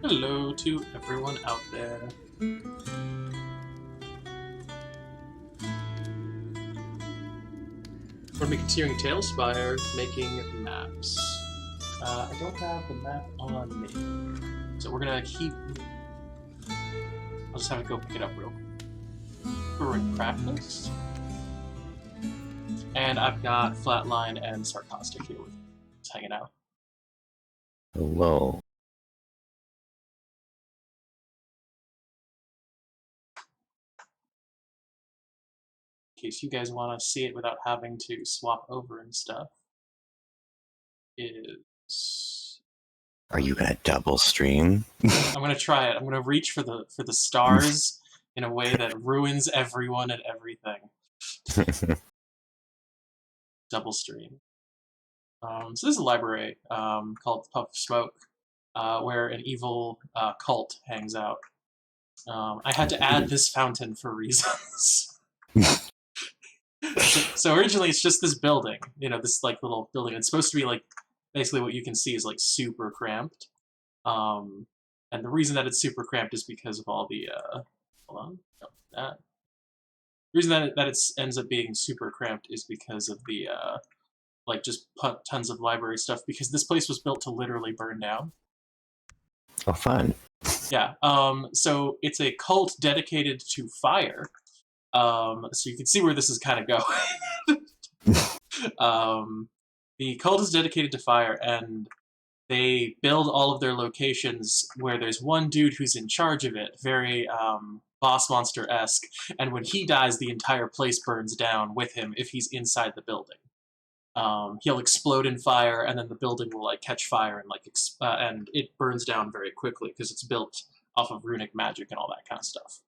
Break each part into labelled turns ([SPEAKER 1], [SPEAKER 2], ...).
[SPEAKER 1] Hello to everyone out there. We're going to be continuing Tailspire, making maps. I don't have the map on me, so we're going to keep... I'll just have to go pick it up real quick. We're in practice. And I've got Flatline and Sarcastic here with me, just hanging out.
[SPEAKER 2] Hello.
[SPEAKER 1] In case you guys want to see it without having to swap over and stuff, is...
[SPEAKER 2] Are you gonna double stream?
[SPEAKER 1] I'm gonna try it. I'm gonna reach for the stars in a way that ruins everyone and everything. Double stream. So this is a library called Puff of Smoke, where an evil cult hangs out. I had to add this fountain for reasons. So originally it's just this building, this like little building. It's supposed to be like basically what you can see is like super cramped. And the reason that it's super cramped is because of all the hold on, no, that. The reason that it ends up being super cramped is because of the like just tons of library stuff, because this place was built to literally burn down.
[SPEAKER 2] Oh, fun.
[SPEAKER 1] Yeah. So it's a cult dedicated to fire. So you can see where this is kind of going. The cult is dedicated to fire, and they build all of their locations where there's one dude who's in charge of it, very boss monster-esque, and when he dies, the entire place burns down with him if he's inside the building. He'll explode in fire, and then the building will like catch fire and and it burns down very quickly because it's built off of runic magic and all that kind of stuff.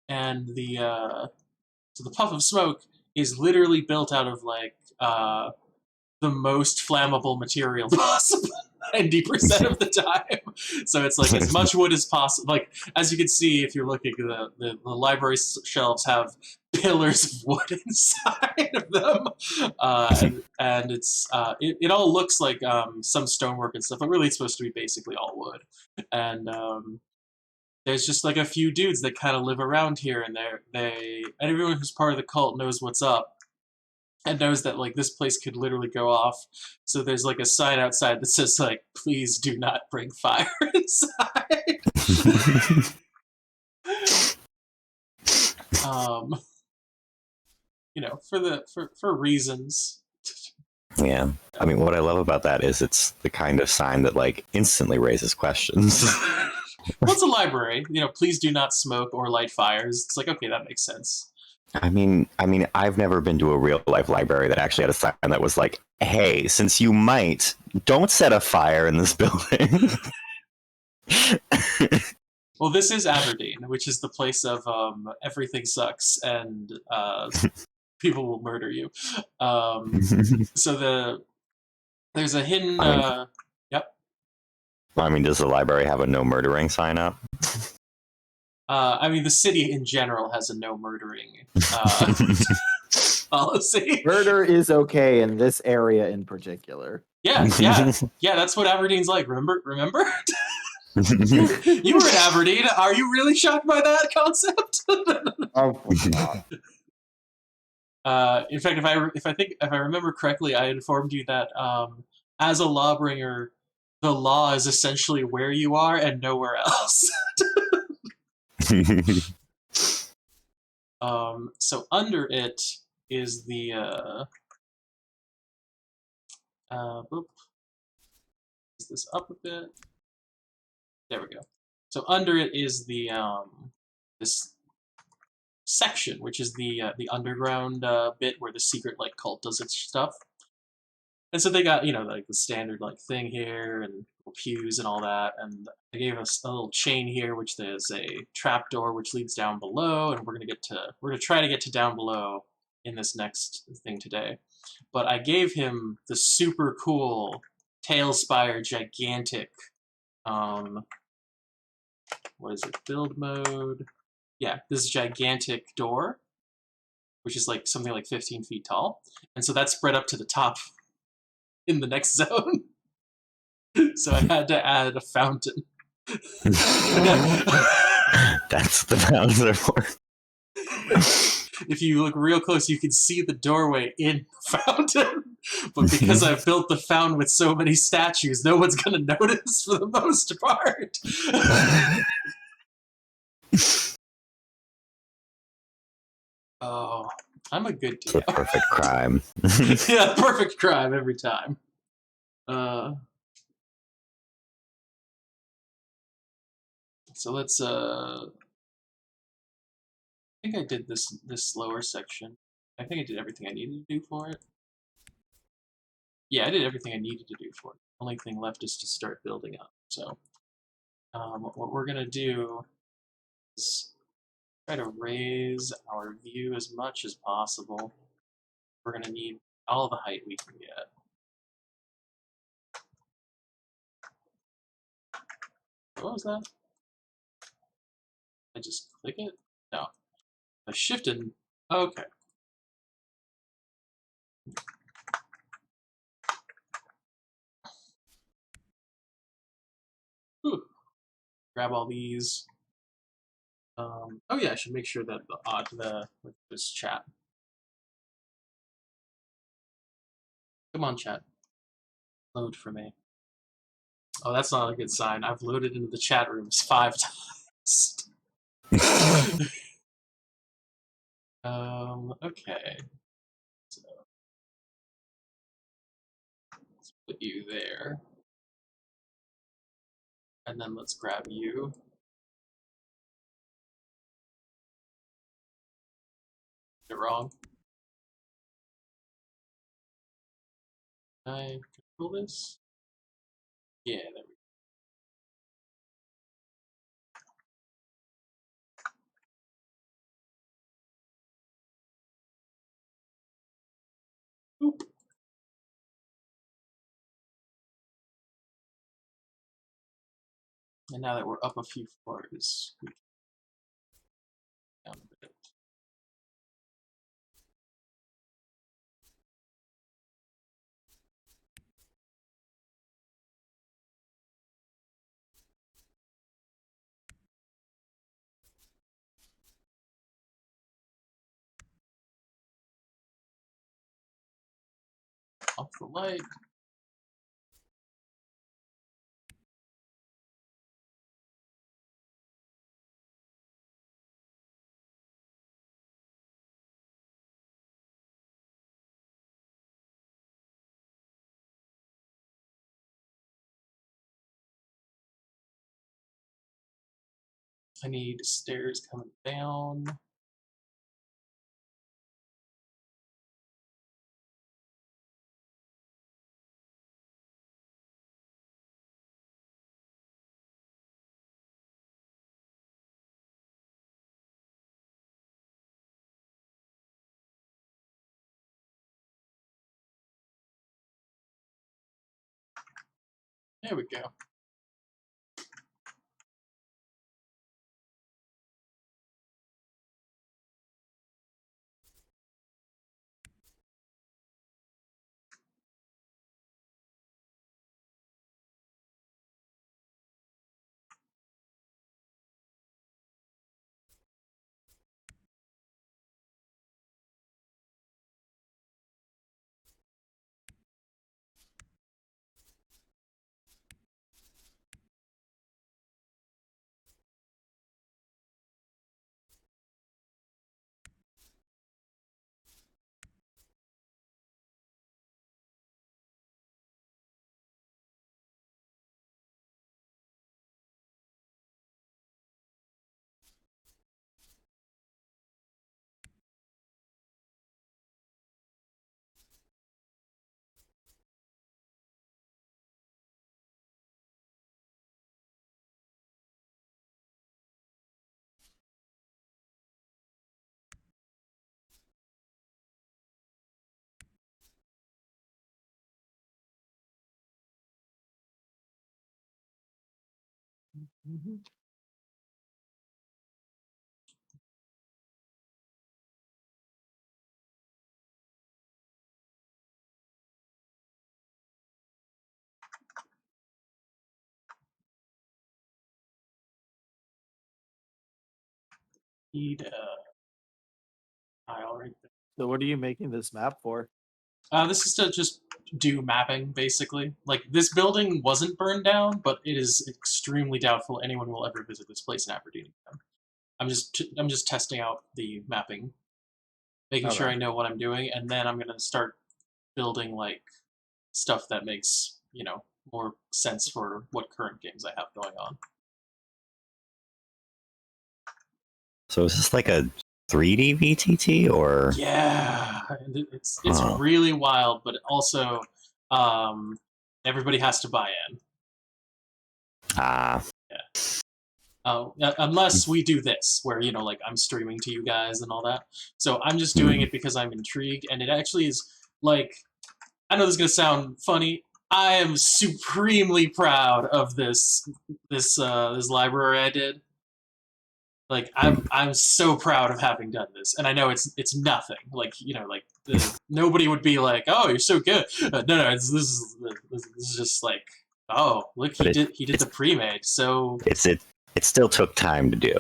[SPEAKER 1] And so the Puff of Smoke is literally built out of like the most flammable material possible 90% of the time. So it's like as much wood as possible. Like, as you can see, if you're looking, the library shelves have pillars of wood inside of them. And it all looks like some stonework and stuff, but really it's supposed to be basically all wood. And there's just like a few dudes that kind of live around here, and and everyone who's part of the cult knows what's up and knows that like this place could literally go off. So there's like a sign outside that says like, "Please do not bring fire inside." For reasons.
[SPEAKER 2] Yeah. I mean, what I love about that is it's the kind of sign that like instantly raises questions.
[SPEAKER 1] Well, it's a library. Please do not smoke or light fires. It's like, okay, that makes sense.
[SPEAKER 2] I mean, I've never been to a real life library that actually had a sign that was like, "Hey, since you might, don't set a fire in this building."
[SPEAKER 1] Well, this is Aberdeen, which is the place of everything sucks and people will murder you. So there's a hidden. Yep.
[SPEAKER 2] I mean, does the library have a no murdering sign up?
[SPEAKER 1] I mean, the city in general has a no murdering policy.
[SPEAKER 3] Murder is okay in this area in particular.
[SPEAKER 1] Yeah. That's what Aberdeen's like. Remember? You were in Aberdeen. Are you really shocked by that concept?
[SPEAKER 3] Oh my
[SPEAKER 1] god. In fact, if I remember correctly, I informed you that as a lawbringer, the law is essentially where you are and nowhere else. So under it is the boop. Is this up a bit? There we go. So under it is the this section, which is the underground bit where the secret like cult does its stuff. And so they got like the standard like thing here and pews and all that, and they gave us a little chain here, which there's a trapdoor which leads down below, and we're gonna try to get to down below in this next thing today. But I gave him the super cool Tailspire gigantic what is it, build mode? Yeah, this gigantic door, which is like something like 15 feet tall. And so that's spread up to the top in the next zone. So I had to add a fountain.
[SPEAKER 2] That's the Bowser for.
[SPEAKER 1] If you look real close, you can see the doorway in the fountain. But because I've built the fountain with so many statues, no one's going to notice for the most part. Oh, I'm a good
[SPEAKER 2] It's a
[SPEAKER 1] DM.
[SPEAKER 2] perfect crime.
[SPEAKER 1] Yeah, perfect crime every time. So let's I think I did this lower section. I think I did everything I needed to do for it. Yeah, I did everything I needed to do for it. The only thing left is to start building up. So what we're gonna do is try to raise our view as much as possible. We're gonna need all the height we can get. What was that? I just click it? No. I shifted. Okay. Whew. Grab all these. Oh yeah, I should make sure that this chat. Come on, chat. Load for me. Oh, that's not a good sign. I've loaded into the chat rooms 5 times. Okay. So let's put you there. And then let's grab you. Did it wrong. Can I control this? Yeah, there we go. Oop. And now that we're up a few floors, we can down a bit. Off the light. I need stairs coming down. There we go. Need tile right there.
[SPEAKER 3] So what are you making this map for?
[SPEAKER 1] This is to just do mapping, basically. Like, this building wasn't burned down, but it is extremely doubtful anyone will ever visit this place in Aberdeen again. I'm just testing out the mapping, making sure
[SPEAKER 3] Okay.
[SPEAKER 1] I know what I'm doing, and then I'm gonna start building like stuff that makes more sense for what current games I have going on.
[SPEAKER 2] So is this like a 3D VTT or?
[SPEAKER 1] Yeah, it's
[SPEAKER 2] Huh.
[SPEAKER 1] really wild, but also everybody has to buy in.
[SPEAKER 2] Ah.
[SPEAKER 1] Unless we do this, where like I'm streaming to you guys and all that. So I'm just doing it because I'm intrigued, and it actually is like, I know this is gonna sound funny. I am supremely proud of this library I did. Like I'm so proud of having done this, and I know it's nothing. Like nobody would be like, "Oh, you're so good." No, this is just like, oh, look,
[SPEAKER 2] But
[SPEAKER 1] he did the pre-made. So
[SPEAKER 2] it still took time to do.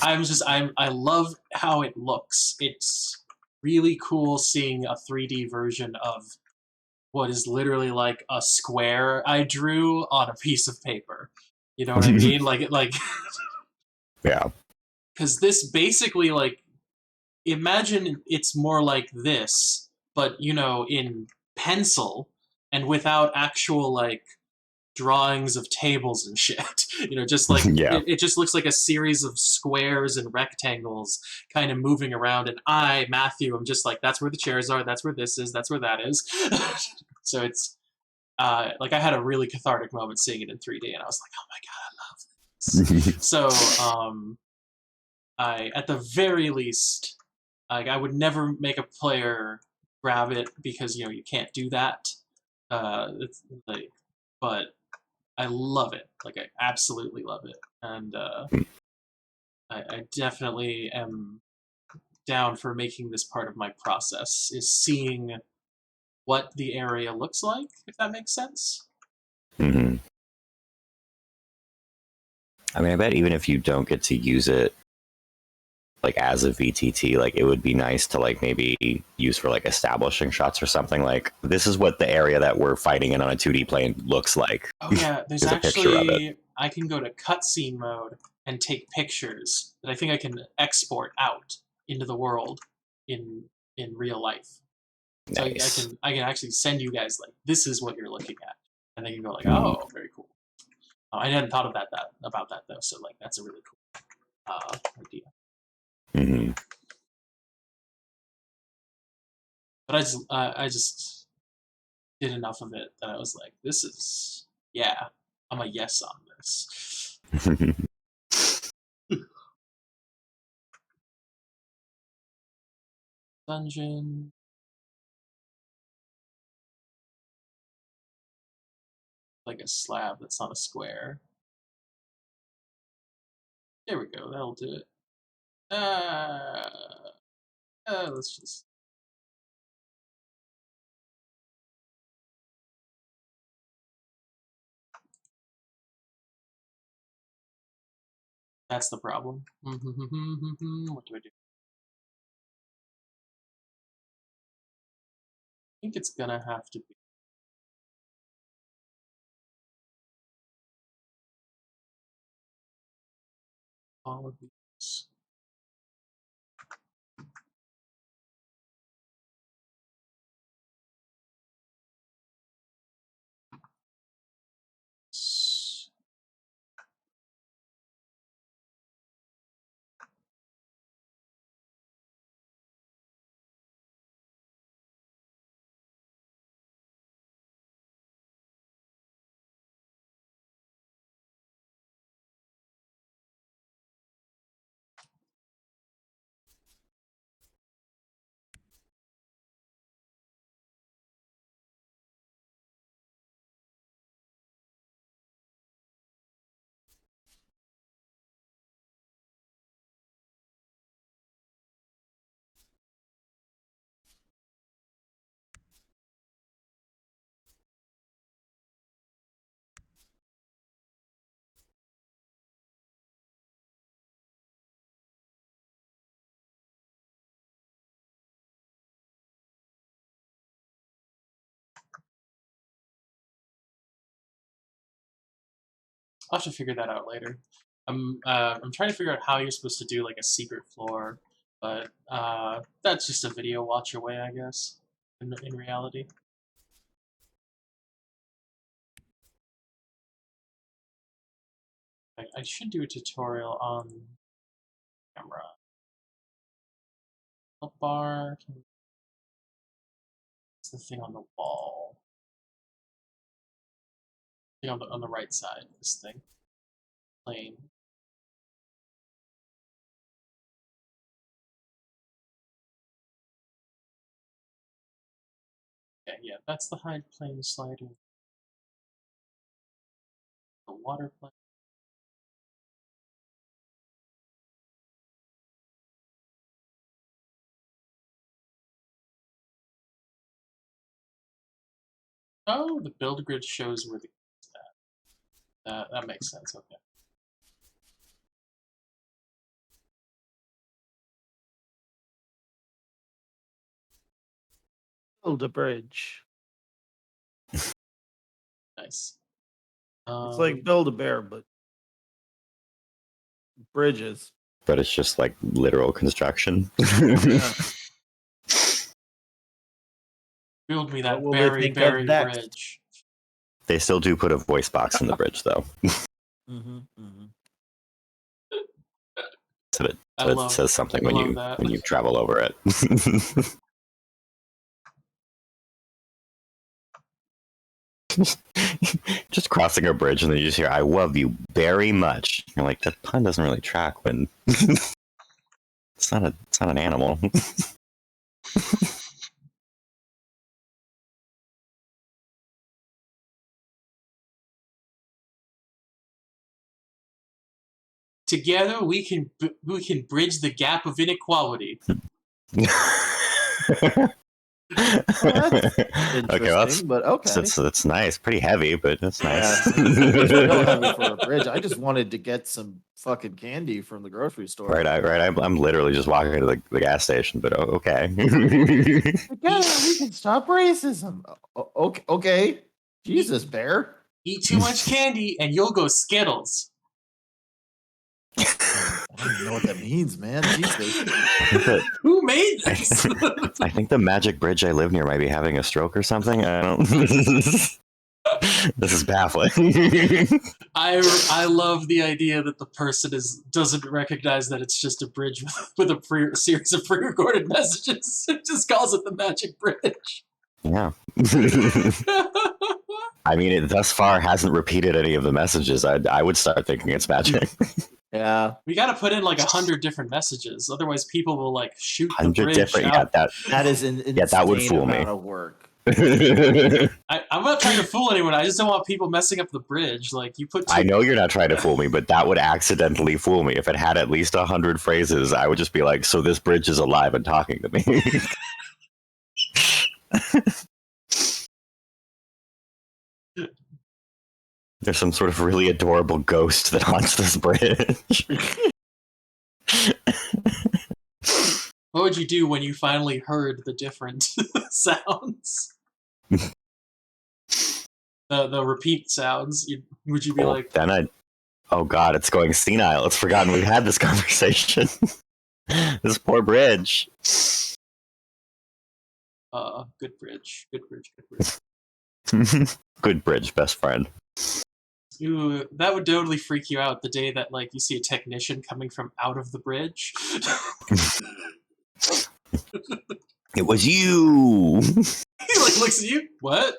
[SPEAKER 1] I love how it looks. It's really cool seeing a 3D version of what is literally like a square I drew on a piece of paper. You know what I mean? Like
[SPEAKER 2] Yeah.
[SPEAKER 1] because this basically, like, imagine it's more like this, but in pencil and without actual like drawings of tables and shit. Just like
[SPEAKER 2] Yeah.
[SPEAKER 1] it just looks like a series of squares and rectangles kind of moving around. And Matthew, I'm just like, that's where the chairs are, that's where this is, that's where that is. So it's like, I had a really cathartic moment seeing it in 3D, and I was like, oh my god, I love this. So I, at the very least, like, I would never make a player grab it because you can't do that. It's like, but I love it. Like, I absolutely love it, and I definitely am down for making this part of my process. Is seeing what the area looks like, if that makes sense.
[SPEAKER 2] Hmm. I mean, I bet even if you don't get to use it like as a VTT, like it would be nice to like maybe use for like establishing shots or something. Like, this is what the area that we're fighting in on a 2D plane looks like.
[SPEAKER 1] Oh yeah, there's
[SPEAKER 2] Here's a picture of it.
[SPEAKER 1] actually, I can go to cutscene mode and take pictures that I think I can export out into the world in real life. So
[SPEAKER 2] Nice.
[SPEAKER 1] I can actually send you guys like, this is what you're looking at, and they can go like,
[SPEAKER 2] Mhm.
[SPEAKER 1] oh, very cool. I hadn't thought of that about that though, so like that's a really cool idea.
[SPEAKER 2] Mhm.
[SPEAKER 1] But I just did enough of it that I was like, this is, yeah, I'm a yes on this. Dungeon. Like a slab that's not a square. There we go, that'll do it. Let's just... That's the problem. What do I do? I think it's gonna have to be all of these. I'll have to figure that out later. I'm trying to figure out how you're supposed to do like a secret floor, but that's just a video watch away, I guess. In reality. I should do a tutorial on camera. Help bar. It's the thing on the wall. Thing on the right side. This thing. Plane. Okay, yeah, that's the hide plane slider. The water plane. Oh, the build grid shows where the that makes sense. Okay.
[SPEAKER 3] Build a bridge.
[SPEAKER 1] Nice.
[SPEAKER 3] It's like Build a Bear, but bridges.
[SPEAKER 2] But it's just like literal construction.
[SPEAKER 3] Yeah.
[SPEAKER 1] Build me
[SPEAKER 3] What
[SPEAKER 1] that
[SPEAKER 3] will they
[SPEAKER 1] berry
[SPEAKER 3] think of next?
[SPEAKER 1] bridge.
[SPEAKER 2] They still do put a voice box in the bridge, though. So it says something when you travel over it. Just crossing a bridge and then you just hear "I love you very much." You're like, that pun doesn't really track when it's not an animal.
[SPEAKER 1] Together we can bridge the gap of inequality.
[SPEAKER 3] Interesting, but okay.
[SPEAKER 2] That's nice. Pretty heavy, but that's nice.
[SPEAKER 3] Yeah, it's real heavy for a bridge. I just wanted to get some fucking candy from the grocery store.
[SPEAKER 2] Right. I'm literally just walking to the gas station, but okay.
[SPEAKER 3] Together we can stop racism. Okay. Jesus, Bear.
[SPEAKER 1] Eat too much candy and you'll go Skittles.
[SPEAKER 3] I don't even know what that means, man. Jesus.
[SPEAKER 1] Who made this?
[SPEAKER 2] I think the magic bridge I live near might be having a stroke or something. I don't. This is baffling.
[SPEAKER 1] I love the idea that the person doesn't recognize that it's just a bridge with a series of pre-recorded messages. It just calls it the magic bridge.
[SPEAKER 2] Yeah. I mean, it thus far hasn't repeated any of the messages. I would start thinking it's magic.
[SPEAKER 3] Yeah,
[SPEAKER 1] we got to put in like 100 different messages, otherwise people will like shoot the
[SPEAKER 2] 100
[SPEAKER 1] bridge
[SPEAKER 2] different.
[SPEAKER 1] out.
[SPEAKER 2] Yeah,
[SPEAKER 3] that is an insane
[SPEAKER 2] that would fool me.
[SPEAKER 3] amount of work.
[SPEAKER 1] I'm not trying to fool anyone. I just don't want people messing up the bridge. Like you put.
[SPEAKER 2] I know you're not trying to fool me, but that would accidentally fool me. If it had at least 100 phrases, I would just be like, "So this bridge is alive and talking to me." There's some sort of really adorable ghost that haunts this bridge.
[SPEAKER 1] What would you do when you finally heard the different sounds? The repeat sounds. Would you be like?
[SPEAKER 2] Then oh god, it's going senile. It's forgotten we've had this conversation. This poor bridge.
[SPEAKER 1] Good bridge. Good bridge. Good bridge.
[SPEAKER 2] Good bridge, best friend.
[SPEAKER 1] Ooh, that would totally freak you out the day that like you see a technician coming from out of the bridge.
[SPEAKER 2] It was you.
[SPEAKER 1] He like looks at you. What?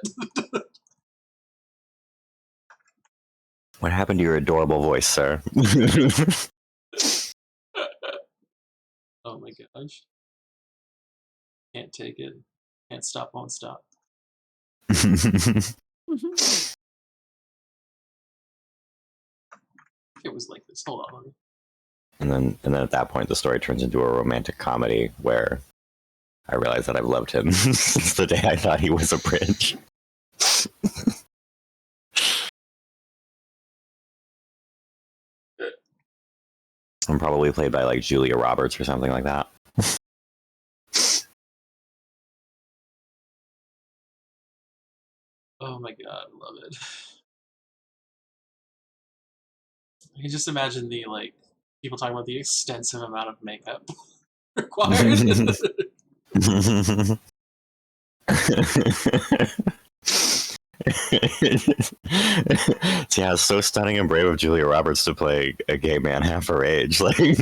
[SPEAKER 2] What happened to your adorable voice, sir?
[SPEAKER 1] Oh my gosh. Can't take it. Can't stop, won't stop. It was like this. Hold on.
[SPEAKER 2] And then at that point, the story turns into a romantic comedy where I realize that I've loved him since the day I thought he was a bridge. I'm probably played by like Julia Roberts or something like that.
[SPEAKER 1] Oh my god, I love it. I can just imagine the people talking about the extensive amount of makeup required.
[SPEAKER 2] Yeah, it's so stunning and brave of Julia Roberts to play a gay man half her age. Like the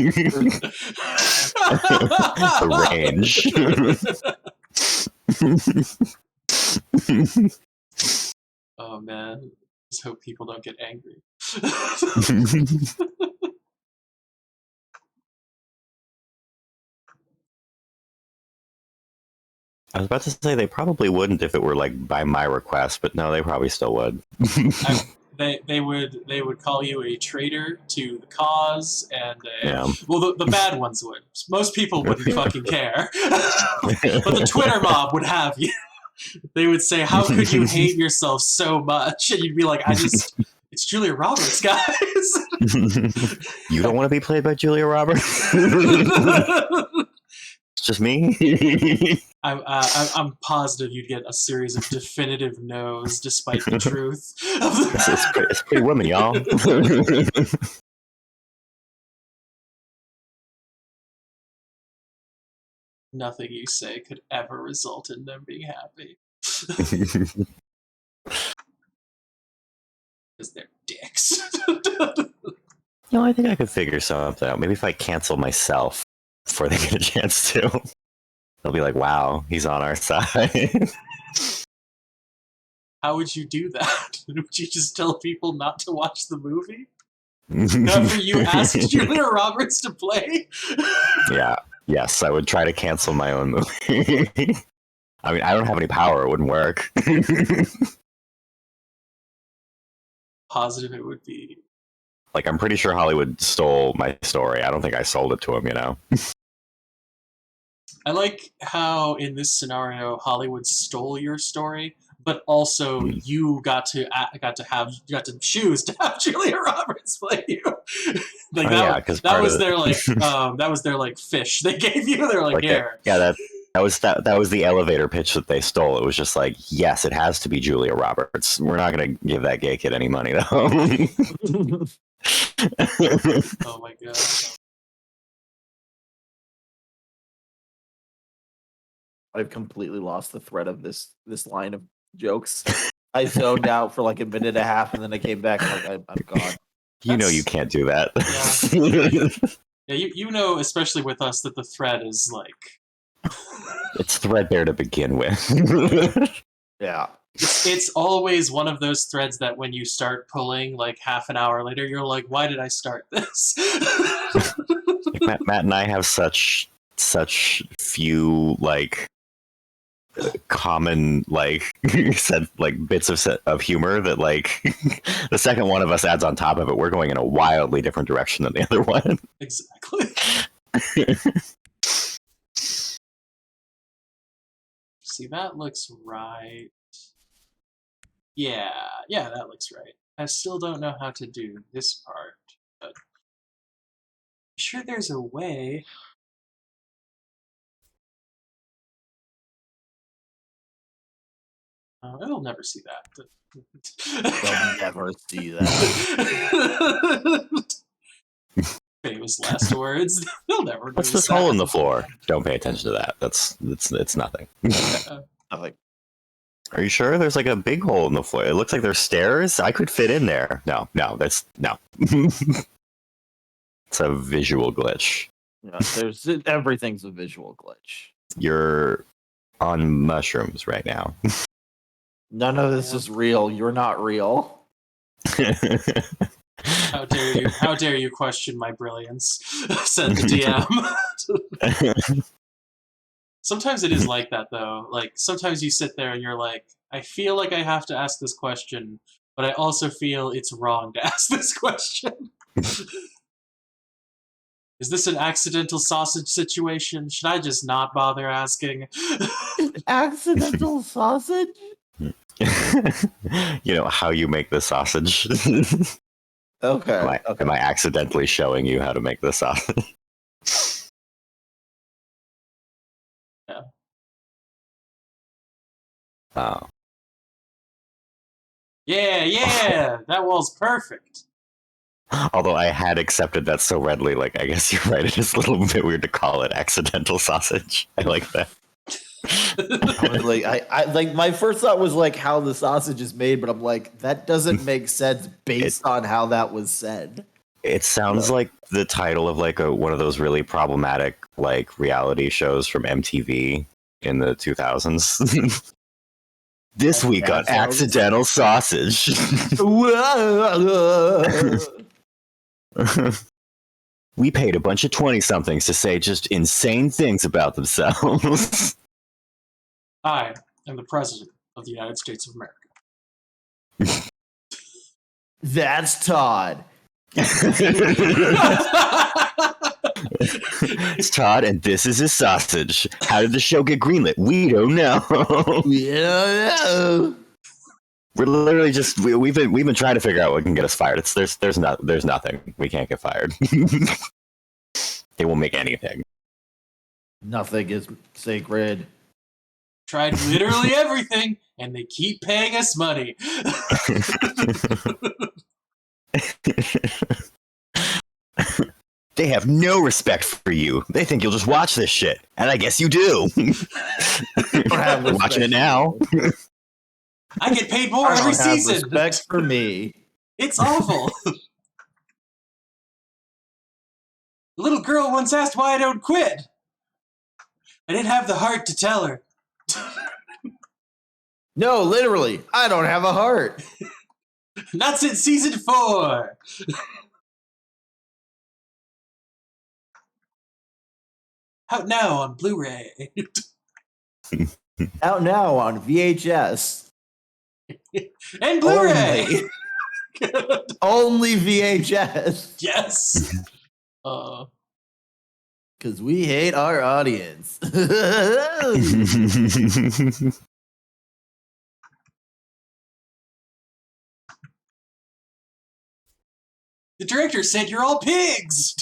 [SPEAKER 2] range.
[SPEAKER 1] Oh man, just hope people don't get angry.
[SPEAKER 2] I was about to say they probably wouldn't if it were like by my request, but no, they probably still would.
[SPEAKER 1] They would call you a traitor to the cause, and
[SPEAKER 2] Yeah.
[SPEAKER 1] well, the bad ones would. Most people wouldn't fucking care, but the Twitter mob would have you. They would say, "How could you hate yourself so much?" And you'd be like, it's Julia Roberts, guys."
[SPEAKER 2] You don't want to be played by Julia Roberts? It's just me.
[SPEAKER 1] I'm positive you'd get a series of definitive no's, despite the truth.
[SPEAKER 2] It's pretty women, y'all.
[SPEAKER 1] Nothing you say could ever result in them being happy. Because they're dicks.
[SPEAKER 2] I think I could figure something out. Maybe if I cancel myself before they get a chance to, they'll be like, "Wow, he's on our side."
[SPEAKER 1] How would you do that? Would you just tell people not to watch the movie? Whenever you ask Julia Roberts to play?
[SPEAKER 2] Yeah. Yes, I would try to cancel my own movie. I mean, I don't have any power. It wouldn't work.
[SPEAKER 1] Positive it would be.
[SPEAKER 2] Like, I'm pretty sure Hollywood stole my story. I don't think I sold it to him,
[SPEAKER 1] I like how in this scenario Hollywood stole your story, but also you got to choose to have Julia Roberts play you. That was their fish they gave you. They're like here.
[SPEAKER 2] That was the elevator pitch that they stole. It was just like, yes, it has to be Julia Roberts. We're not going to give that gay kid any money though.
[SPEAKER 1] Oh my god.
[SPEAKER 3] I've completely lost the thread of this line of jokes. I zoned out for like a minute and a half, and then I came back and I'm gone.
[SPEAKER 2] You can't do that.
[SPEAKER 1] Yeah, you know, especially with us, that the thread is like
[SPEAKER 2] it's threadbare to begin with.
[SPEAKER 3] Yeah.
[SPEAKER 1] It's always one of those threads that when you start pulling, like half an hour later, you're like, "Why did I start this?"
[SPEAKER 2] Matt and I have such few common said bits of humor that the second one of us adds on top of it, we're going in a wildly different direction than the other one.
[SPEAKER 1] Exactly. See, that looks right. Yeah, that looks right. I still don't know how to do this part, but I'm sure there's a way. It'll never see that.
[SPEAKER 3] They'll never see that.
[SPEAKER 1] Famous last words. They'll never.
[SPEAKER 2] What's this hole in the floor? Don't pay attention to that. It's nothing.
[SPEAKER 3] Nothing.
[SPEAKER 2] Are you sure? There's like a big hole in the floor. It looks like there's stairs. I could fit in there. No. It's a visual glitch.
[SPEAKER 3] Yeah, everything's a visual glitch.
[SPEAKER 2] You're on mushrooms right now.
[SPEAKER 3] None of this is real. You're not real.
[SPEAKER 1] How dare you question my brilliance? Said the DM. Sometimes it is like that, though. Like, sometimes you sit there and you're like, I feel like I have to ask this question, but I also feel it's wrong to ask this question. Is this an accidental sausage situation? Should I just not bother asking?
[SPEAKER 3] Accidental sausage?
[SPEAKER 2] You know how you make the sausage.
[SPEAKER 3] Okay.
[SPEAKER 2] Am I accidentally showing you how to make the sausage?
[SPEAKER 1] Yeah.
[SPEAKER 2] Oh.
[SPEAKER 1] Yeah, that wall's perfect.
[SPEAKER 2] Although I had accepted that so readily, like I guess you're right. It is a little bit weird to call it accidental sausage. I like that.
[SPEAKER 3] I was like, I like my first thought was like how the sausage is made, but I'm like, that doesn't make sense based on how that was said.
[SPEAKER 2] It sounds like the title of like one of those really problematic like reality shows from MTV in the 2000s. This week on Accidental Sausage. We paid a bunch of 20-somethings to say just insane things about themselves.
[SPEAKER 1] I am the President of the United States of America.
[SPEAKER 3] That's Todd.
[SPEAKER 2] It's Todd, and this is his sausage. How did the show get greenlit? We don't know.
[SPEAKER 3] Yeah.
[SPEAKER 2] We're literally just we've been trying to figure out what can get us fired. There's nothing. We can't get fired. They won't make anything.
[SPEAKER 3] Nothing is sacred.
[SPEAKER 1] Tried literally everything, and they keep paying us money.
[SPEAKER 2] They have no respect for you. They think you'll just watch this shit, and I guess you do. We're watching it now.
[SPEAKER 1] I get paid more every season.
[SPEAKER 3] Respect for me.
[SPEAKER 1] It's awful. The little girl once asked why I don't quit. I didn't have the heart to tell her.
[SPEAKER 3] No, literally, I don't have a heart.
[SPEAKER 1] Not since season 4. Out now on Blu-ray.
[SPEAKER 3] Out now on VHS.
[SPEAKER 1] And Blu-ray!
[SPEAKER 3] Only VHS.
[SPEAKER 1] Yes!
[SPEAKER 3] Because we hate our audience.
[SPEAKER 1] The director said you're all pigs!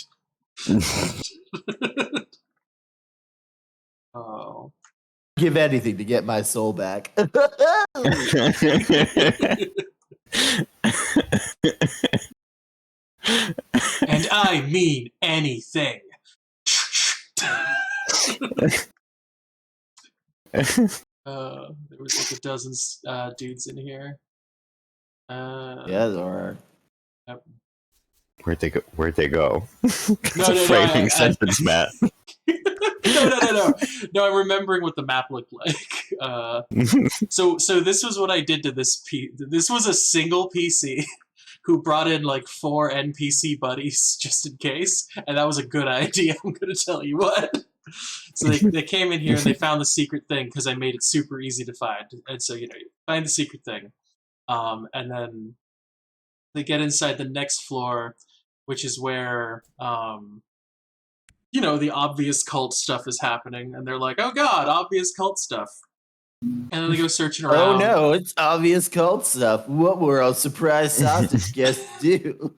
[SPEAKER 1] Oh.
[SPEAKER 3] Give anything to get my soul back.
[SPEAKER 1] And I mean anything. There was like a dozen dudes in here.
[SPEAKER 3] Yeah, there are.
[SPEAKER 1] Yep.
[SPEAKER 2] Where'd they go? That's
[SPEAKER 1] No,
[SPEAKER 2] a framing sentence, Matt.
[SPEAKER 1] No, I'm remembering what the map looked like. So this was what I did to this This was a single PC who brought in like 4 NPC buddies just in case, and that was a good idea. I'm gonna tell you what. So they came in here and they found the secret thing because I made it super easy to find. And so you find the secret thing, and then they get inside the next floor, which is where the obvious cult stuff is happening, and they're like, oh god, obvious cult stuff. And then they go searching around.
[SPEAKER 3] Oh no, it's obvious cult stuff. What will our surprise sausage guests do?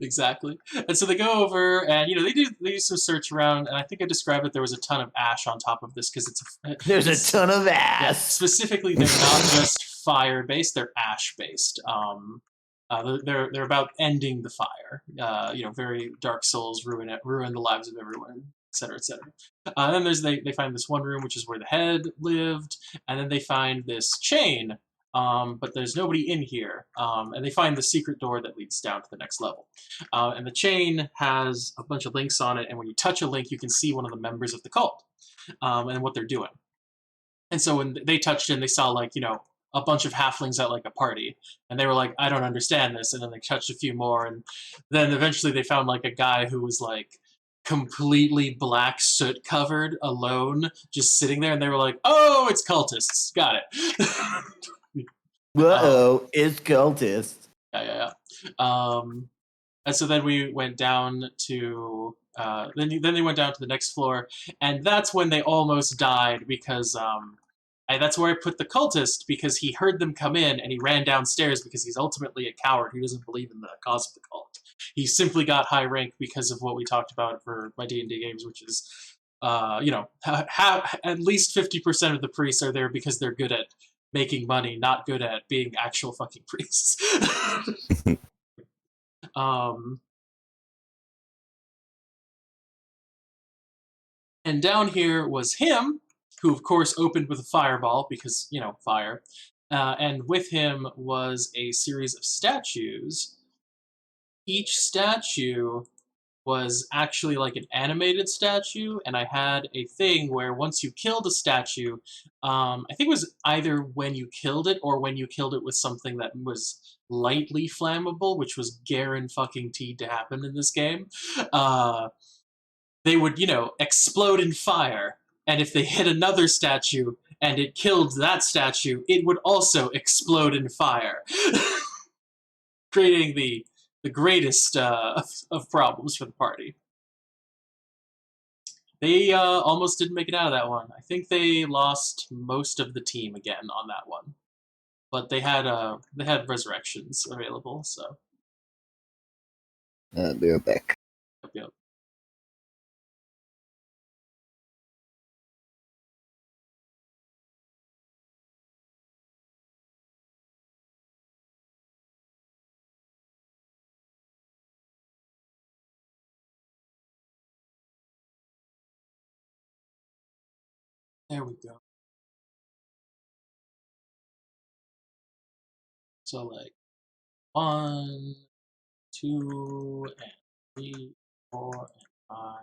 [SPEAKER 1] Exactly. And so they go over and they do some search around, and I think I described it, there was a ton of ash on top of this because
[SPEAKER 3] there's a ton of ash.
[SPEAKER 1] Yeah, specifically, they're not just fire based, they're ash based. They're about ending the fire. Very Dark Souls, ruin the lives of everyone, etc., etc. And then they find this one room, which is where the head lived, and then they find this chain, but there's nobody in here. And they find the secret door that leads down to the next level. And the chain has a bunch of links on it, and when you touch a link, you can see one of the members of the cult and what they're doing. And so when they touched in, they saw a bunch of halflings at like a party, and they were like, I don't understand this. And then they touched a few more, and then eventually they found like a guy who was like completely black soot covered, alone, just sitting there, and they were like, oh, it's cultists, got it.
[SPEAKER 3] Whoa, it's cultists.
[SPEAKER 1] Yeah. And so then we went down to then they went down to the next floor, and that's when they almost died because that's where I put the cultist, because he heard them come in and he ran downstairs because he's ultimately a coward who doesn't believe in the cause of the cult. He simply got high rank because of what we talked about for my D&D games, which is, at least 50% of the priests are there because they're good at making money, not good at being actual fucking priests. And down here was him, who of course opened with a fireball because, you know, fire. And with him was a series of statues. Each statue was actually like an animated statue, and I had a thing where once you killed a statue, I think it was either when you killed it or when you killed it with something that was lightly flammable, which was guaranteed to happen in this game. They would, you know, explode in fire, and if they hit another statue and it killed that statue, it would also explode in fire, creating the greatest of problems for the party. They almost didn't make it out of that one. I think they lost most of the team again on that one, but they had resurrections available. So
[SPEAKER 2] They're back.
[SPEAKER 1] yep, yep. There we go. So like 1, 2, and 3, 4, and 5,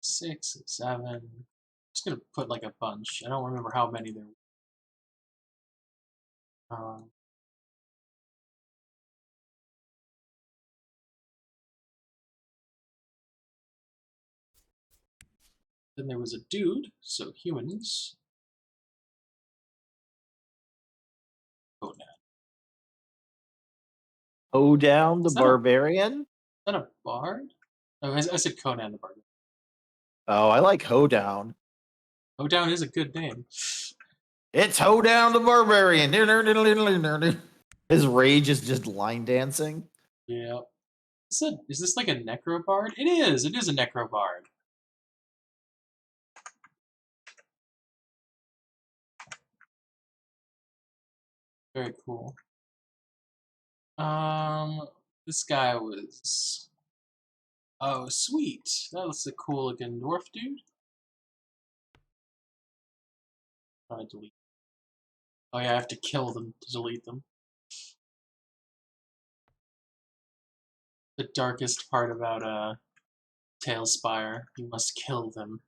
[SPEAKER 1] 6, and 7. Just gonna put like a bunch. I don't remember how many there were. Then there was a dude, so humans. Conan.
[SPEAKER 3] Oh, down the
[SPEAKER 1] Is that a-
[SPEAKER 3] barbarian.
[SPEAKER 1] Is that a bard? Oh, I said Conan the Barbarian.
[SPEAKER 3] Oh, I like Hoedown.
[SPEAKER 1] Hoedown is a good name.
[SPEAKER 3] It's Hoedown the barbarian. His rage is just line dancing.
[SPEAKER 1] Yeah. Is this like a necro bard? It is. It is a necro bard. Very cool. This guy was. Oh, sweet. That was a cool looking dwarf dude. I delete. Oh yeah, I have to kill them to delete them. The darkest part about Tailspire. You must kill them.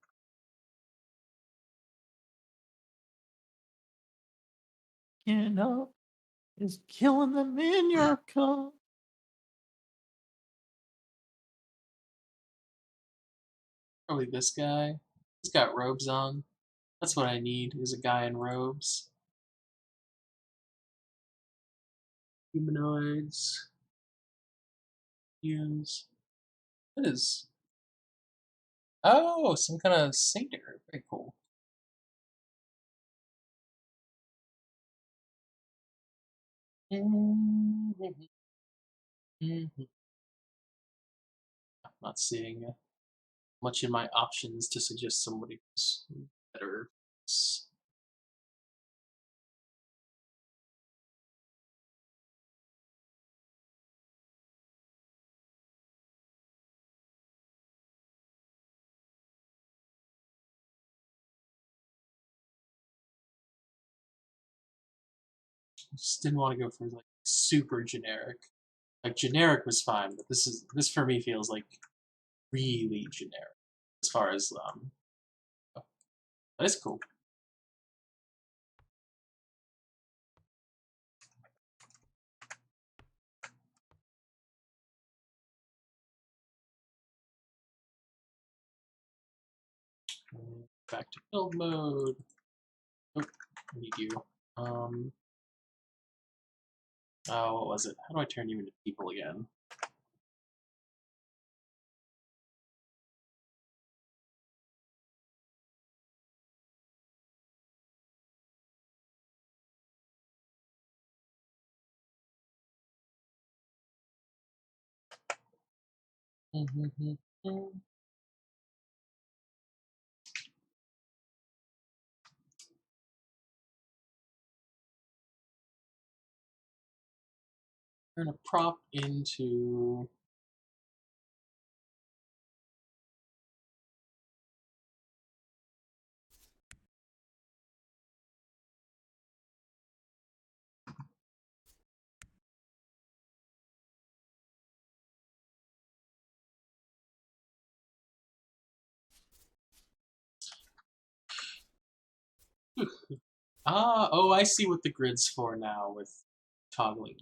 [SPEAKER 3] You know, is killing them in your cup.
[SPEAKER 1] Probably this guy. He's got robes on. That's what I need, is a guy in robes. Humanoids. Use. What is... Oh, some kind of satyr. Very cool. Not seeing much in my options to suggest somebody who's better. Just didn't want to go for like super generic. Like generic was fine, but this for me feels like really generic as far as that is cool. Back to build mode. Oh, I need you. Oh, what was it? How do I turn you into people again? Turn a prop into... oh, I see what the grid's for now with toggling.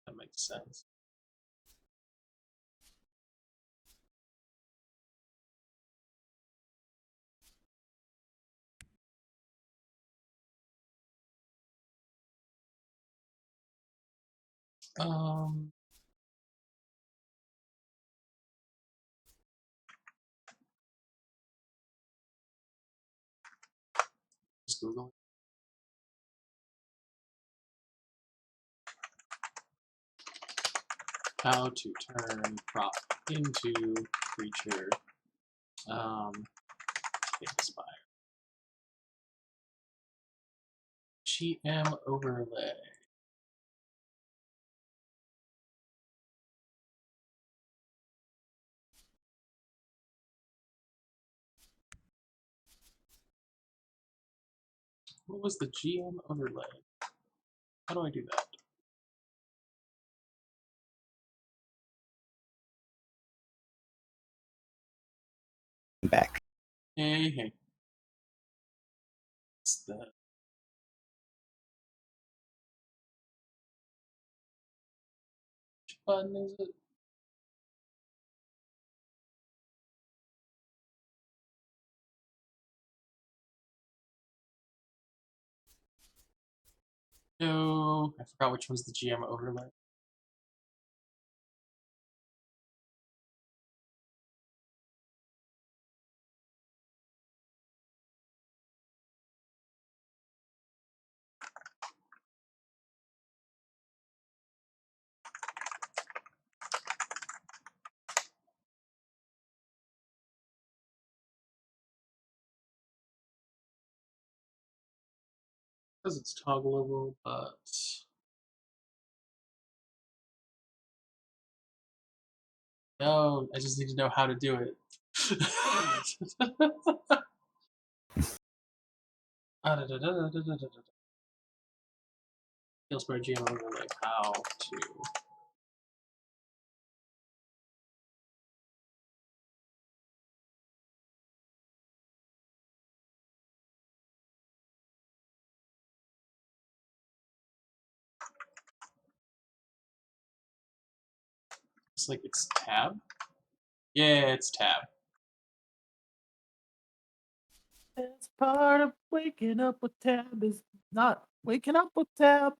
[SPEAKER 1] That makes sense. Um, just Google how to turn prop into creature. Expire. GM overlay. What was the GM overlay? How do I do that?
[SPEAKER 2] Back.
[SPEAKER 1] Hey. It's the... Which button is it? No, I forgot which one's the GM overlay. Because it's toggleable, but... No, I just need to know how to do it. Skillsbar GM overlay, how to... Looks like it's tab. Yeah, it's tab.
[SPEAKER 3] It's part of waking up with Tab is not waking up with Tab.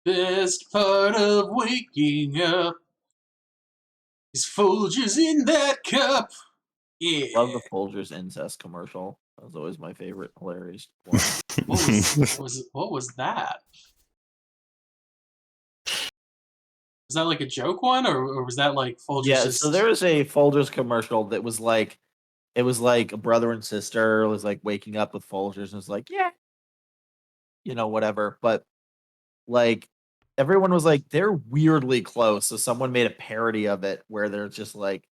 [SPEAKER 1] Best part of waking up is Folgers in that cup. Yeah.
[SPEAKER 3] Love the Folgers incest commercial. That was always my favorite. Hilarious one.
[SPEAKER 1] What was that? Was that like a joke one, or was that like Folgers?
[SPEAKER 3] Yeah,
[SPEAKER 1] just...
[SPEAKER 3] so there was a Folgers commercial that was like, it was like a brother and sister was like waking up with Folgers and was like, yeah, whatever. But like everyone was like, they're weirdly close. So someone made a parody of it where they're just like,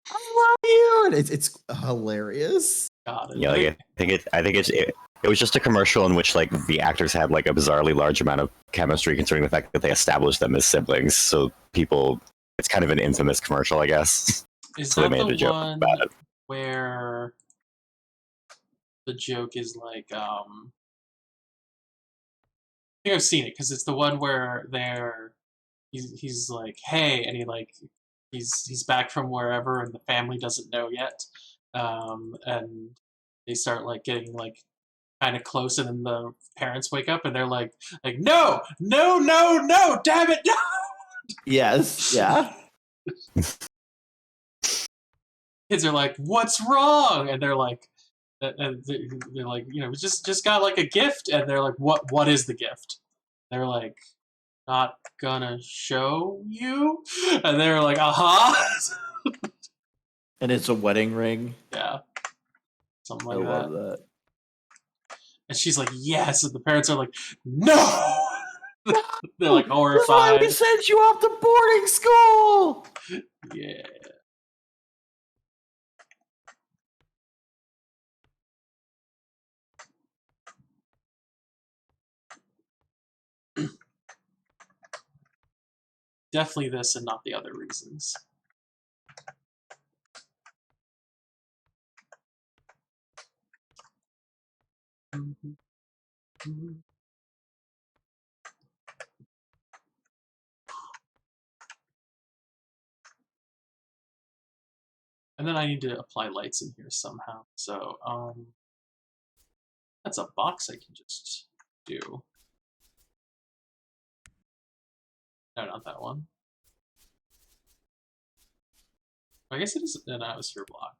[SPEAKER 3] I love you, and it's hilarious.
[SPEAKER 1] God,
[SPEAKER 2] Yeah, like I think it was just a commercial in which like the actors had like a bizarrely large amount of chemistry, considering the fact that they established them as siblings. So it's kind of an infamous commercial, I guess.
[SPEAKER 1] Is
[SPEAKER 2] so they
[SPEAKER 1] that
[SPEAKER 2] made
[SPEAKER 1] the
[SPEAKER 2] a joke
[SPEAKER 1] one
[SPEAKER 2] about it.
[SPEAKER 1] where the joke is like, I think I've seen it because it's the one where he's like, hey, and he's back from wherever and the family doesn't know yet, and they start like getting like kind of close, and then the parents wake up and they're like no, no, no, no, damn it, no.
[SPEAKER 3] Yes, yeah.
[SPEAKER 1] Kids are like, what's wrong? And they're like, just got like a gift, and they're like, what is the gift? They're like, not gonna show you, and they're like,
[SPEAKER 3] And it's a wedding ring.
[SPEAKER 1] yeah, something like
[SPEAKER 3] I
[SPEAKER 1] that.
[SPEAKER 3] love that.
[SPEAKER 1] And she's like, yes, and the parents are like, no. They're like
[SPEAKER 3] That's why we
[SPEAKER 1] horrified.
[SPEAKER 3] sent you off to boarding school.
[SPEAKER 1] Yeah. Definitely this and not the other reasons. And then I need to apply lights in here somehow. So, that's a box I can just do. No, not that one. I guess it is an atmosphere block.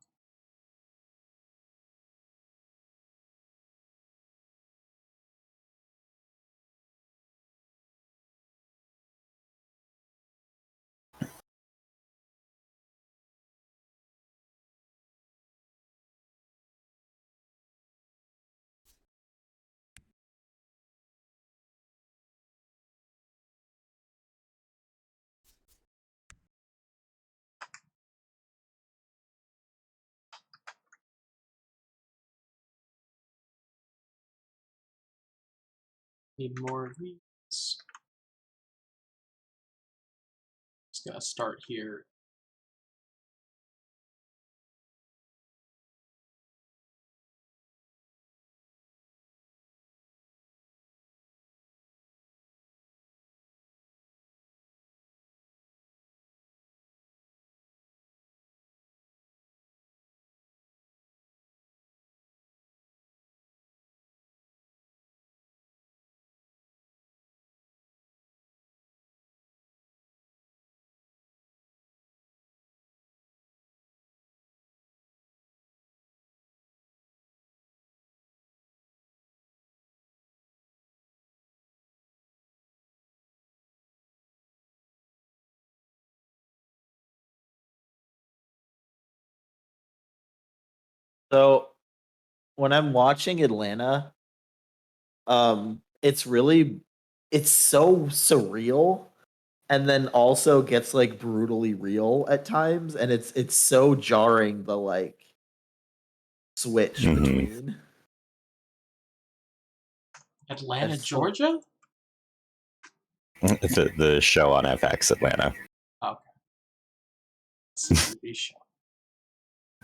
[SPEAKER 1] Need more of these. Just gotta start here.
[SPEAKER 3] So when I'm watching Atlanta, it's really it's so surreal and then also gets like brutally real at times, and it's so jarring the like switch
[SPEAKER 2] Mhm.
[SPEAKER 3] between.
[SPEAKER 1] Atlanta,
[SPEAKER 3] That's so
[SPEAKER 1] Georgia?
[SPEAKER 2] The show on FX Atlanta.
[SPEAKER 1] Okay. It's a TV show.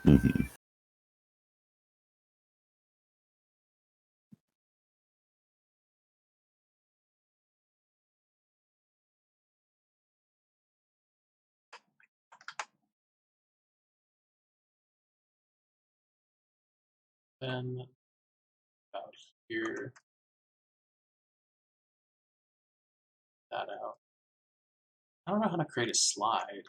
[SPEAKER 2] Mhm.
[SPEAKER 1] Then about here. That out. I don't know how to create a slide.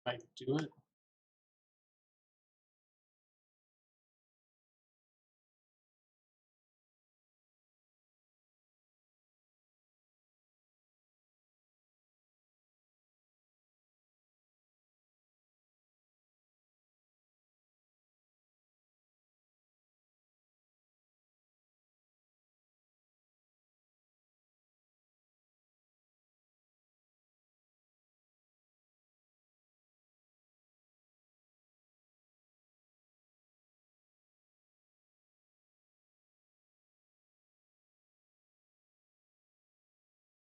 [SPEAKER 1] Might do it.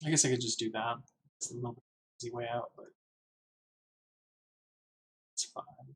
[SPEAKER 1] I guess I could just do that. It's a little bit easy way out, but it's fine.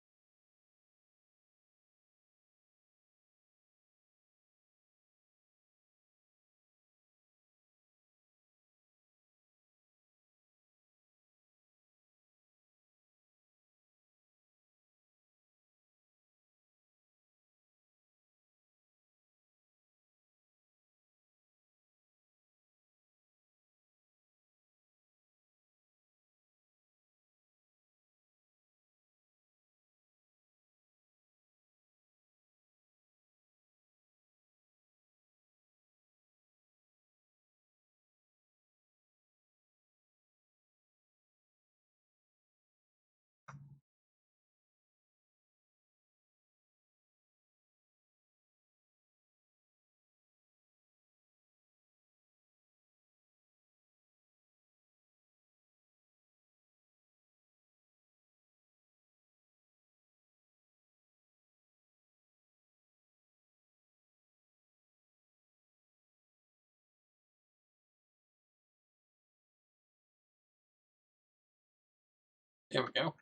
[SPEAKER 1] There we go.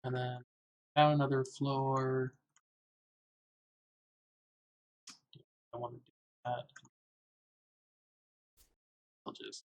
[SPEAKER 1] And then down another floor. I want to do that. I'll just.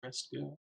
[SPEAKER 1] Rest go.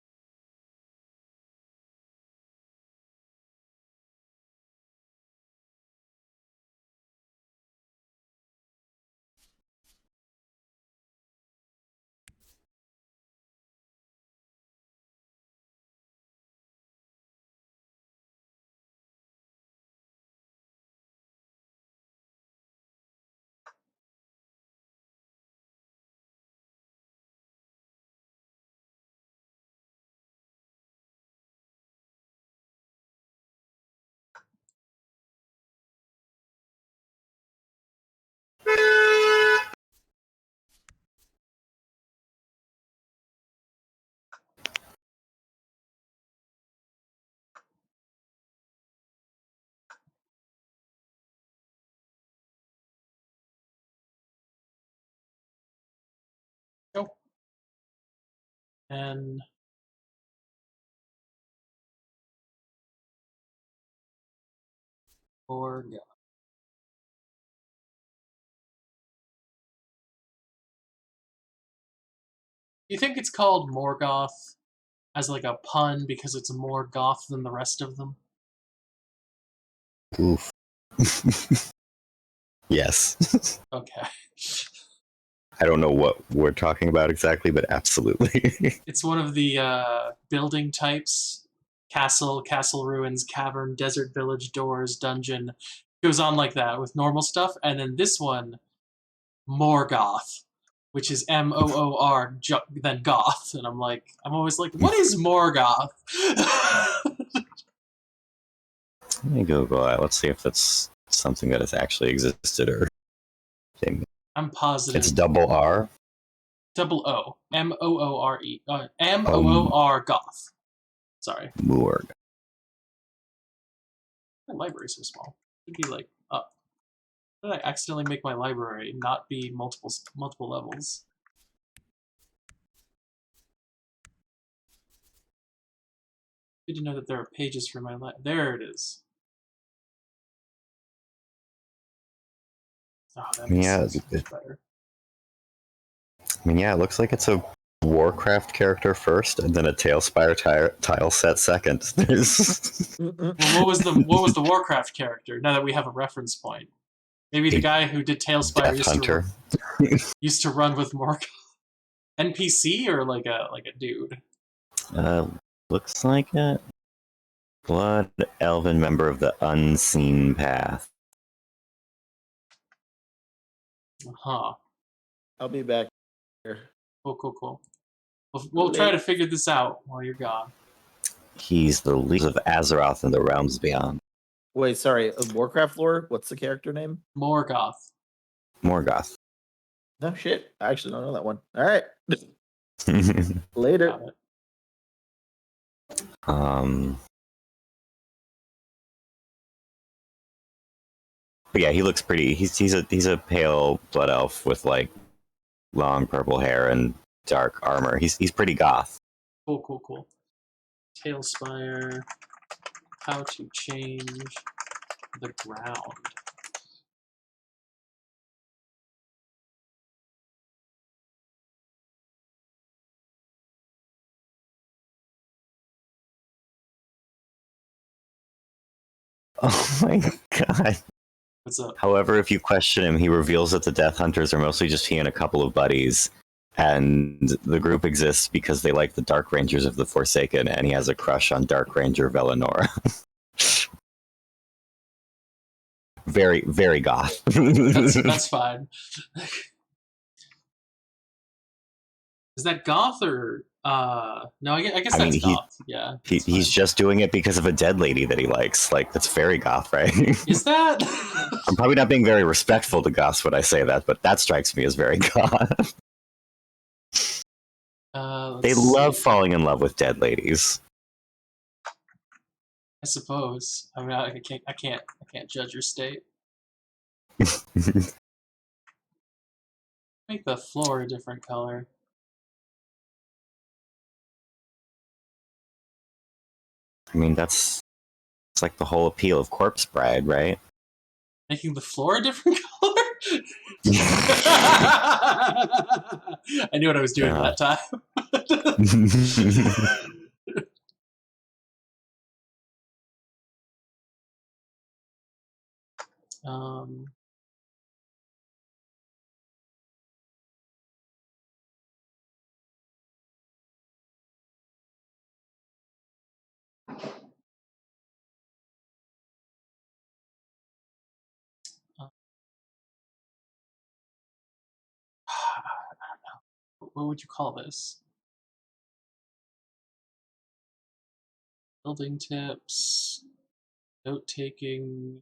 [SPEAKER 1] Go. And or go. Do you think it's called Morgoth as like a pun because it's more goth than the rest of them?
[SPEAKER 2] Oof. Yes.
[SPEAKER 1] Okay.
[SPEAKER 2] I don't know what we're talking about exactly, but absolutely.
[SPEAKER 1] It's one of the building types: castle, castle ruins, cavern, desert village, doors, dungeon. Goes on like that with normal stuff, and then this one, Morgoth, which is Moor then goth, and I'm always like, what is Morgoth?
[SPEAKER 2] Let me Google that. Let's see if that's something that has actually existed or thing.
[SPEAKER 1] I'm positive.
[SPEAKER 2] It's double R.
[SPEAKER 1] Double O. Moore. Moor goth. Sorry.
[SPEAKER 2] Moorg.
[SPEAKER 1] My library's so small. It'd be like up. How did I accidentally make my library not be multiple levels? Good to know that there are pages for my there it is. Oh, that makes
[SPEAKER 2] Yeah,
[SPEAKER 1] so much better.
[SPEAKER 2] I mean, yeah, it looks like it's a Warcraft character first, and then a Tailspire tile set second.
[SPEAKER 1] Well, what was the Warcraft character? Now that we have a reference point, maybe the guy who did Tailspire
[SPEAKER 2] Death Hunter.
[SPEAKER 1] used to run with more NPC or like a dude.
[SPEAKER 2] Looks like it. Blood Elven member of the Unseen Path.
[SPEAKER 1] Huh.
[SPEAKER 3] I'll be back here.
[SPEAKER 1] Cool. We'll try to figure this out while you're gone.
[SPEAKER 2] He's the leader of Azeroth and the realms beyond.
[SPEAKER 3] Wait, sorry. Warcraft lore? What's the character name?
[SPEAKER 1] Morgoth.
[SPEAKER 2] Morgoth.
[SPEAKER 3] No shit. I actually don't know that one. All right. Later.
[SPEAKER 2] But yeah, he looks pretty. He's a pale blood elf with like long purple hair and dark armor. He's pretty goth.
[SPEAKER 1] Cool. Tailspire. How to change the ground.
[SPEAKER 2] Oh my god.
[SPEAKER 1] What's up?
[SPEAKER 2] However, if you question him, he reveals that the Death Hunters are mostly just he and a couple of buddies, and the group exists because they like the Dark Rangers of the Forsaken, and he has a crush on Dark Ranger Velenora. Very, very goth.
[SPEAKER 1] That's fine. Is that goth or no? I guess
[SPEAKER 2] I mean,
[SPEAKER 1] that's goth. Yeah,
[SPEAKER 2] he's just doing it because of a dead lady that he likes. Like, that's very goth, right?
[SPEAKER 1] Is that?
[SPEAKER 2] I'm probably not being very respectful to goths when I say that, but that strikes me as very goth. They love falling in love with dead ladies.
[SPEAKER 1] I suppose. I mean, I can't judge your state. Make the floor a different color.
[SPEAKER 2] I mean, it's like the whole appeal of Corpse Bride, right?
[SPEAKER 1] Making the floor a different color? I knew what I was doing that time. um, what would you call this? Building tips, note taking,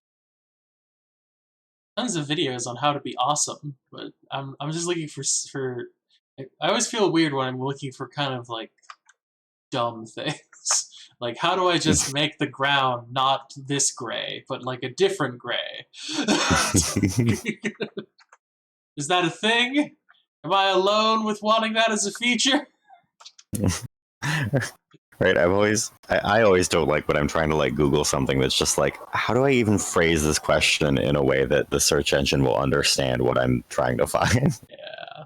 [SPEAKER 1] tons of videos on how to be awesome. But I'm just looking for. I always feel weird when I'm looking for kind of like dumb things. Like, how do I just make the ground not this gray, but like a different gray? Is that a thing? Am I alone with wanting that as a feature?
[SPEAKER 2] Right, I always don't like when I'm trying to like Google something that's just like, how do I even phrase this question in a way that the search engine will understand what I'm trying to find?
[SPEAKER 1] Yeah.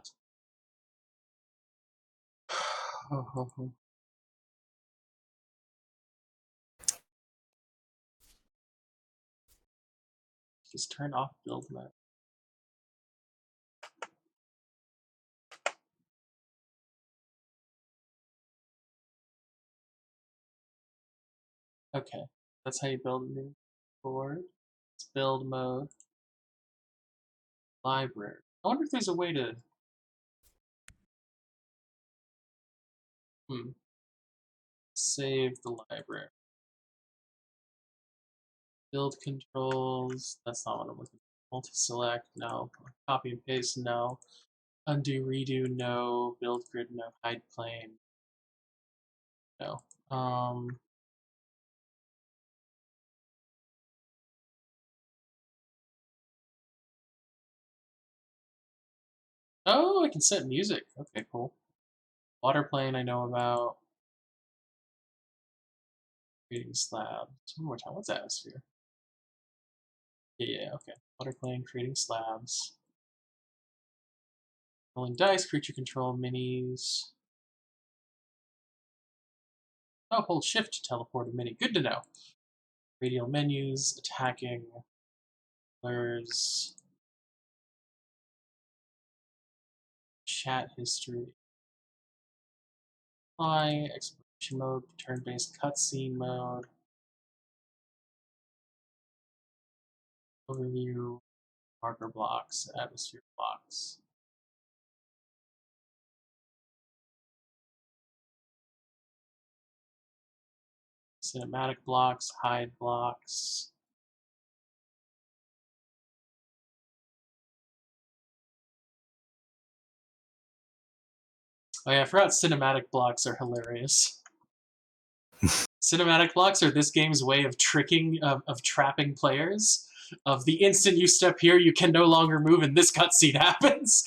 [SPEAKER 1] Just turn off build mode. Okay, that's how you build a new board. It's build mode. Library. I wonder if there's a way to... Save the library. Build controls. That's not what I'm looking for. Multi-select, no. Copy and paste, no. Undo, redo, no. Build grid, no. Hide plane, no. Oh, I can set music. Okay, cool. Water plane I know about. Creating slabs. One more time. What's atmosphere? Yeah, okay. Water plane, creating slabs. Rolling dice, creature control, minis. Oh, hold shift to teleport a mini. Good to know. Radial menus, attacking, blurs, chat history, flying, exploration mode, turn-based cutscene mode, overview, marker blocks, atmosphere blocks. Cinematic blocks, hide blocks. Oh yeah, I forgot cinematic blocks are hilarious. Cinematic blocks are this game's way of trapping players. Of the instant you step here, you can no longer move, and this cutscene happens.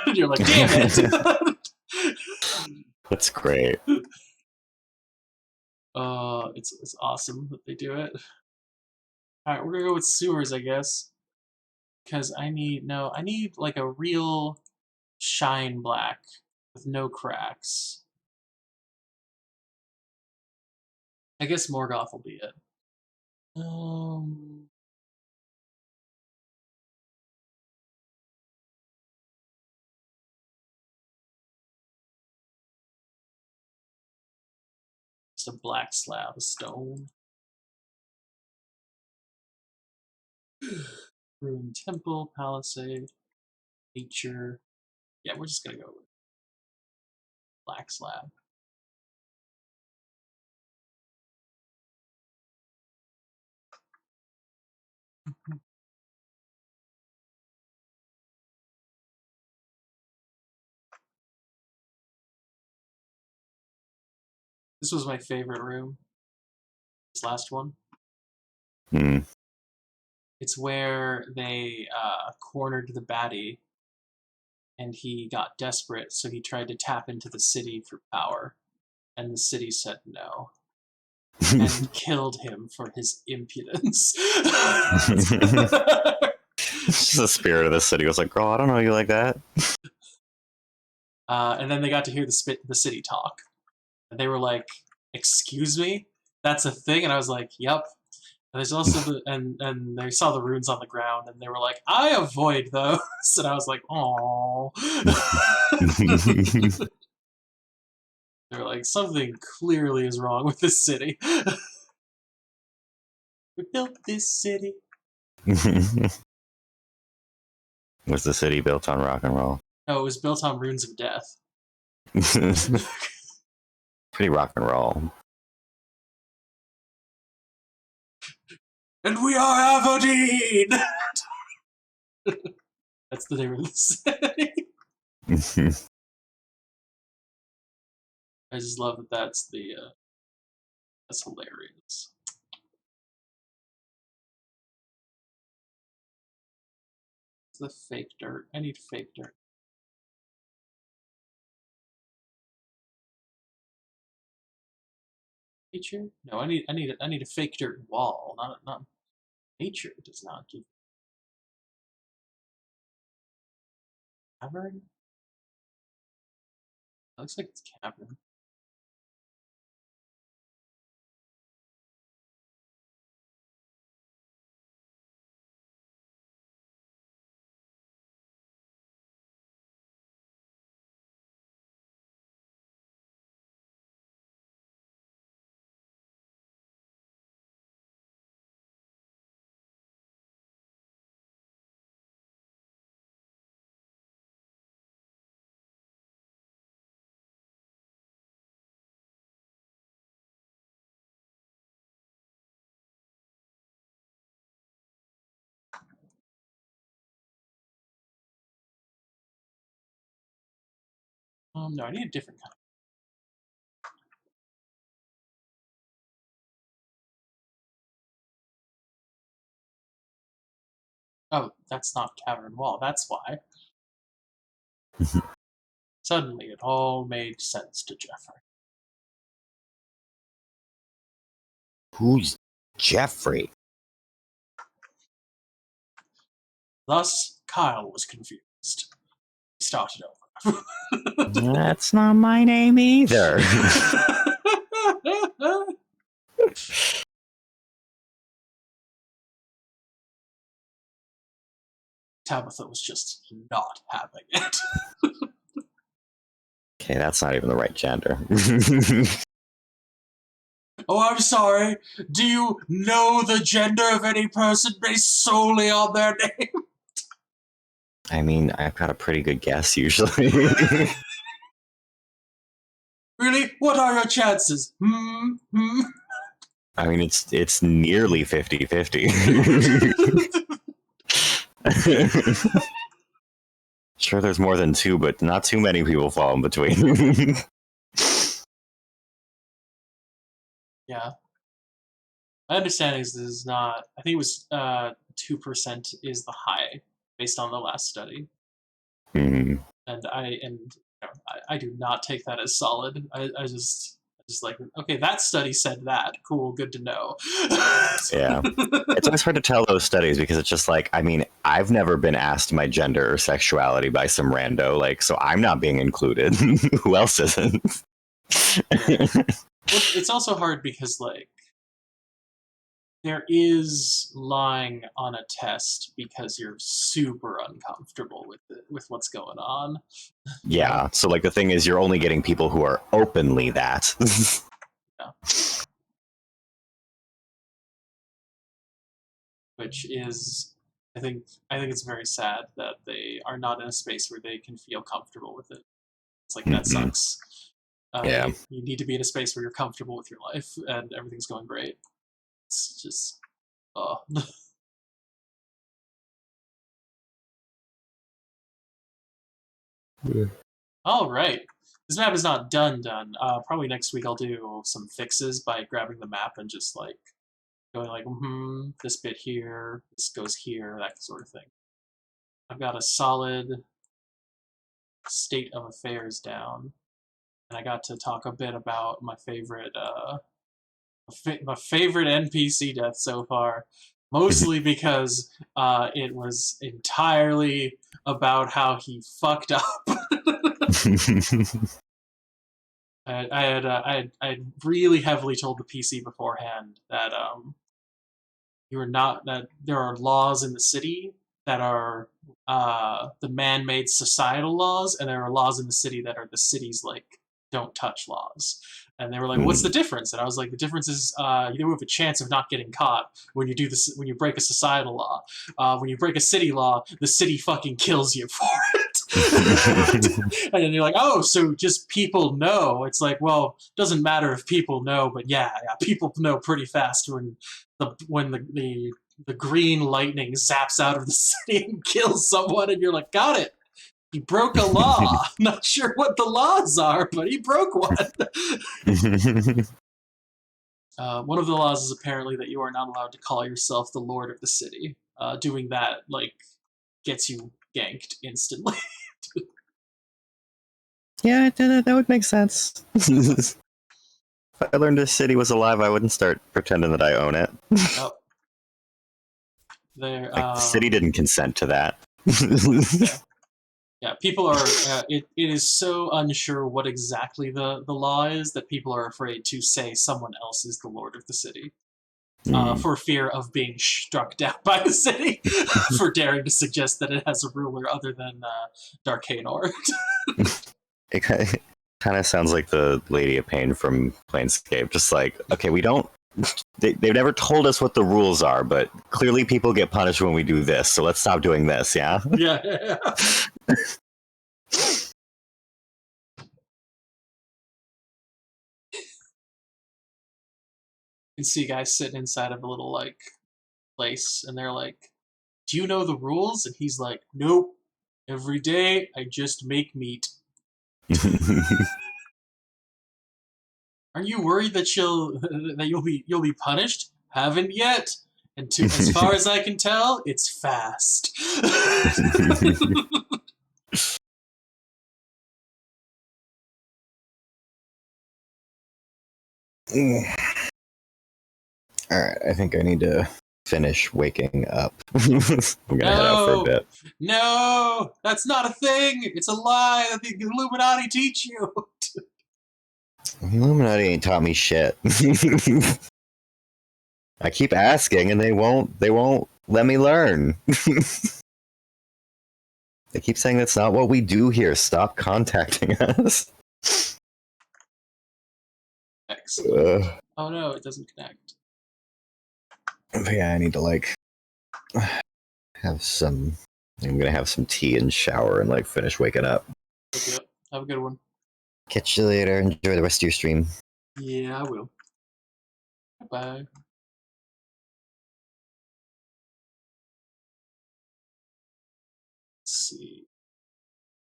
[SPEAKER 1] And you're like, damn it!
[SPEAKER 2] That's great.
[SPEAKER 1] It's awesome that they do it. All right, we're gonna go with sewers, I guess, because I need like a real shine black with no cracks. I guess Morgoth will be it. Um, just a black slab of stone. Ruined temple, palisade, nature. Yeah, we're just gonna go with black slab. This was my favorite room. This last one.
[SPEAKER 2] Hmm.
[SPEAKER 1] It's where they cornered the baddie, and he got desperate, so he tried to tap into the city for power, and the city said no and killed him for his impudence.
[SPEAKER 2] The spirit of the city was like, girl, I don't know you like that.
[SPEAKER 1] And then they got to hear the city talk. And they were like, excuse me? That's a thing? And I was like, yep. And there's also and they saw the runes on the ground, and they were like, I avoid those. And I was like, oh. They were like, something clearly is wrong with this city. We built this city.
[SPEAKER 2] Was the city built on rock and roll?
[SPEAKER 1] No, it was built on runes of death.
[SPEAKER 2] Pretty rock and roll.
[SPEAKER 1] And we are Aberdeen! That's the name of the city. I just love that that's hilarious. It's the fake dirt. I need fake dirt. Nature? No, I need a fake dirt wall. Not nature does not give cavern. It looks like it's cavern. No, I need a different kind. Oh, that's not cavern wall. That's why. Suddenly, it all made sense to Jeffrey.
[SPEAKER 2] Who's Jeffrey?
[SPEAKER 1] Thus, Kyle was confused. He started over.
[SPEAKER 2] That's not my name either.
[SPEAKER 1] Tabitha was just not having it.
[SPEAKER 2] Okay, that's not even the right gender.
[SPEAKER 1] Oh, I'm sorry. Do you know the gender of any person based solely on their name?
[SPEAKER 2] I mean, I've got a pretty good guess usually.
[SPEAKER 1] Really? What are your chances?
[SPEAKER 2] I mean, it's nearly 50-50. Sure, there's more than two, but not too many people fall in between.
[SPEAKER 1] Yeah. My understanding is this is not. I think it was 2% is the high based on the last study,
[SPEAKER 2] Hmm.
[SPEAKER 1] and I do not take that as solid. I just like, okay, that study said that. Cool, good to know.
[SPEAKER 2] Yeah. It's always hard to tell those studies because it's just like, I mean, I've never been asked my gender or sexuality by some rando, like, so I'm not being included. Who else isn't?
[SPEAKER 1] Well, it's also hard because, like, there is lying on a test because you're super uncomfortable with with what's going on.
[SPEAKER 2] Yeah. So like the thing is, you're only getting people who are openly that.
[SPEAKER 1] Yeah. Which is, I think it's very sad that they are not in a space where they can feel comfortable with it. It's like that sucks.
[SPEAKER 2] Yeah.
[SPEAKER 1] You need to be in a space where you're comfortable with your life and everything's going great. It's just, oh.
[SPEAKER 2] Yeah.
[SPEAKER 1] All right. This map is not done. Probably next week I'll do some fixes by grabbing the map and just like going like, this bit here, this goes here, that sort of thing. I've got a solid state of affairs down, and I got to talk a bit about my favorite NPC death so far, mostly because it was entirely about how he fucked up. I had really heavily told the PC beforehand that you are not that there are laws in the city that are the man-made societal laws, and there are laws in the city that are the city's like don't touch laws. And they were like, "What's the difference?" And I was like, "The difference is you have a chance of not getting caught when you do this when you break a societal law. When you break a city law, the city fucking kills you for it." And then you're like, "Oh, so just people know?" It's like, well, it doesn't matter if people know, but yeah, people know pretty fast when the green lightning zaps out of the city and kills someone, and you're like, "Got it. He broke a law." Not sure what the laws are, but he broke one. One of the laws is apparently that you are not allowed to call yourself the lord of the city. Doing that like gets you ganked instantly.
[SPEAKER 2] Yeah, that would make sense. If I learned this city was alive, I wouldn't start pretending that I own it.
[SPEAKER 1] Oh, there.
[SPEAKER 2] Like the city didn't consent to that.
[SPEAKER 1] Yeah. Yeah, people are. It is so unsure what exactly the law is that people are afraid to say someone else is the lord of the city. For fear of being struck down by the city for daring to suggest that it has a ruler other than Darkanor.
[SPEAKER 2] It kind of sounds like the Lady of Pain from Planescape. Just like, okay, we don't. They've never told us what the rules are, but clearly people get punished when we do this, so let's stop doing this, yeah?
[SPEAKER 1] Yeah. You can see guys sitting inside of a little like place, and they're like, "Do you know the rules?" And he's like, "Nope. Every day I just make meat." Are you worried that you'll be punished? Haven't yet. And as far as I can tell, it's fast.
[SPEAKER 2] All right, I think I need to finish waking up. I'm gonna head out for a bit.
[SPEAKER 1] No, that's not a thing. It's a lie that the Illuminati teach you.
[SPEAKER 2] The Illuminati ain't taught me shit. I keep asking, and they won't let me learn. They keep saying that's not what we do here. Stop contacting us.
[SPEAKER 1] Oh no, it doesn't connect.
[SPEAKER 2] But yeah, I need to like have some. I'm gonna have some tea and shower and like finish waking up.
[SPEAKER 1] Yep. Have a good one.
[SPEAKER 2] Catch you later. Enjoy the rest of your stream.
[SPEAKER 1] Yeah, I will. Bye. Let's see.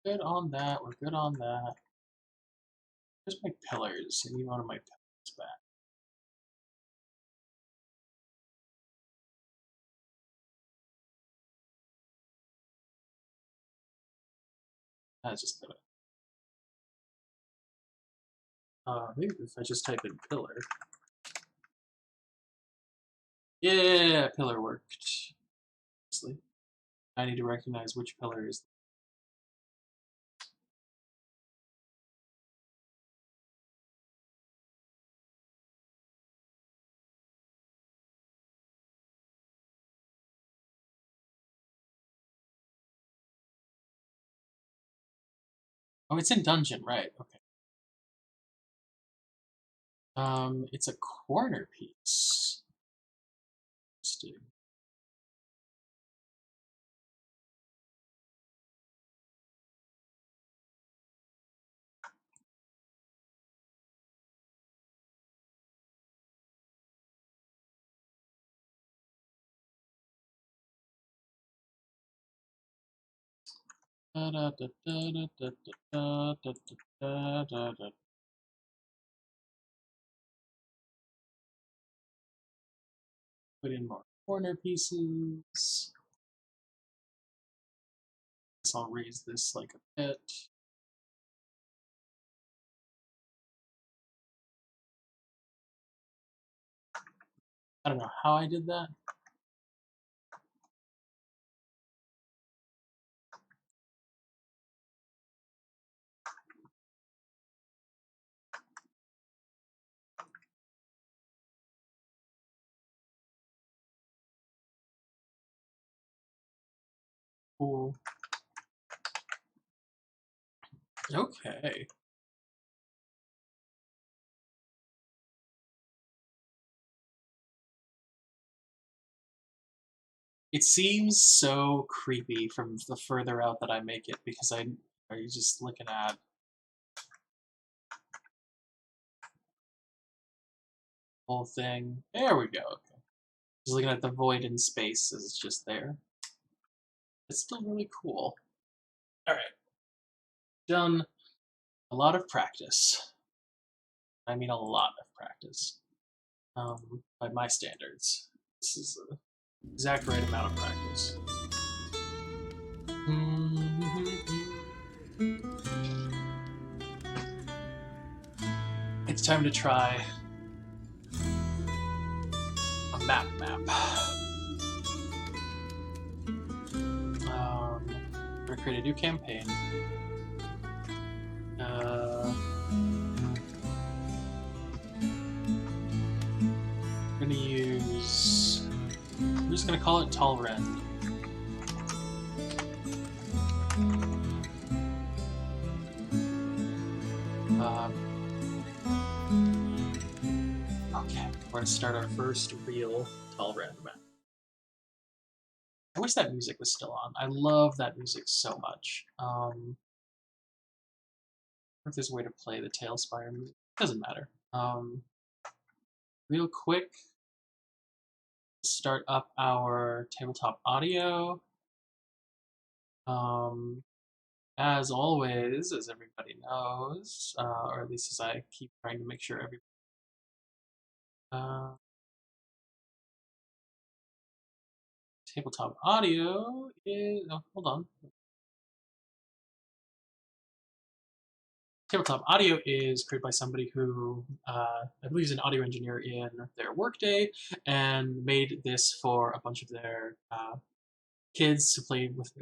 [SPEAKER 1] Good on that. We're good on that. Where's my pillars? I need one of my pillars back. I just gotta. Maybe if I just type in pillar. Yeah, pillar worked. Honestly, I need to recognize which pillar is Oh, it's in dungeon, right? Okay. It's a corner piece. Interesting. Put in more corner pieces. Guess I'll raise this like a bit. I don't know how I did that. Cool. Okay. It seems so creepy from the further out that I make it because are you just looking at the whole thing? There we go. Okay. Just looking at the void in space as it's just there. It's still really cool. All right. Done a lot of practice. I mean a lot of practice. By my standards. This is the exact right amount of practice. It's time to try a map. We're gonna create a new campaign. We're gonna use. I'm just gonna call it Talren. Okay, we're gonna start our first real Talren map. I wish that music was still on. I love that music so much. I wonder if there's a way to play the Tailspire music. Doesn't matter. Real quick, start up our tabletop audio. As always, as everybody knows, or at least as I keep trying to make sure everybody. Tabletop audio is. Oh, hold on. Tabletop audio is created by somebody who I believe is an audio engineer in their workday and made this for a bunch of their kids to play with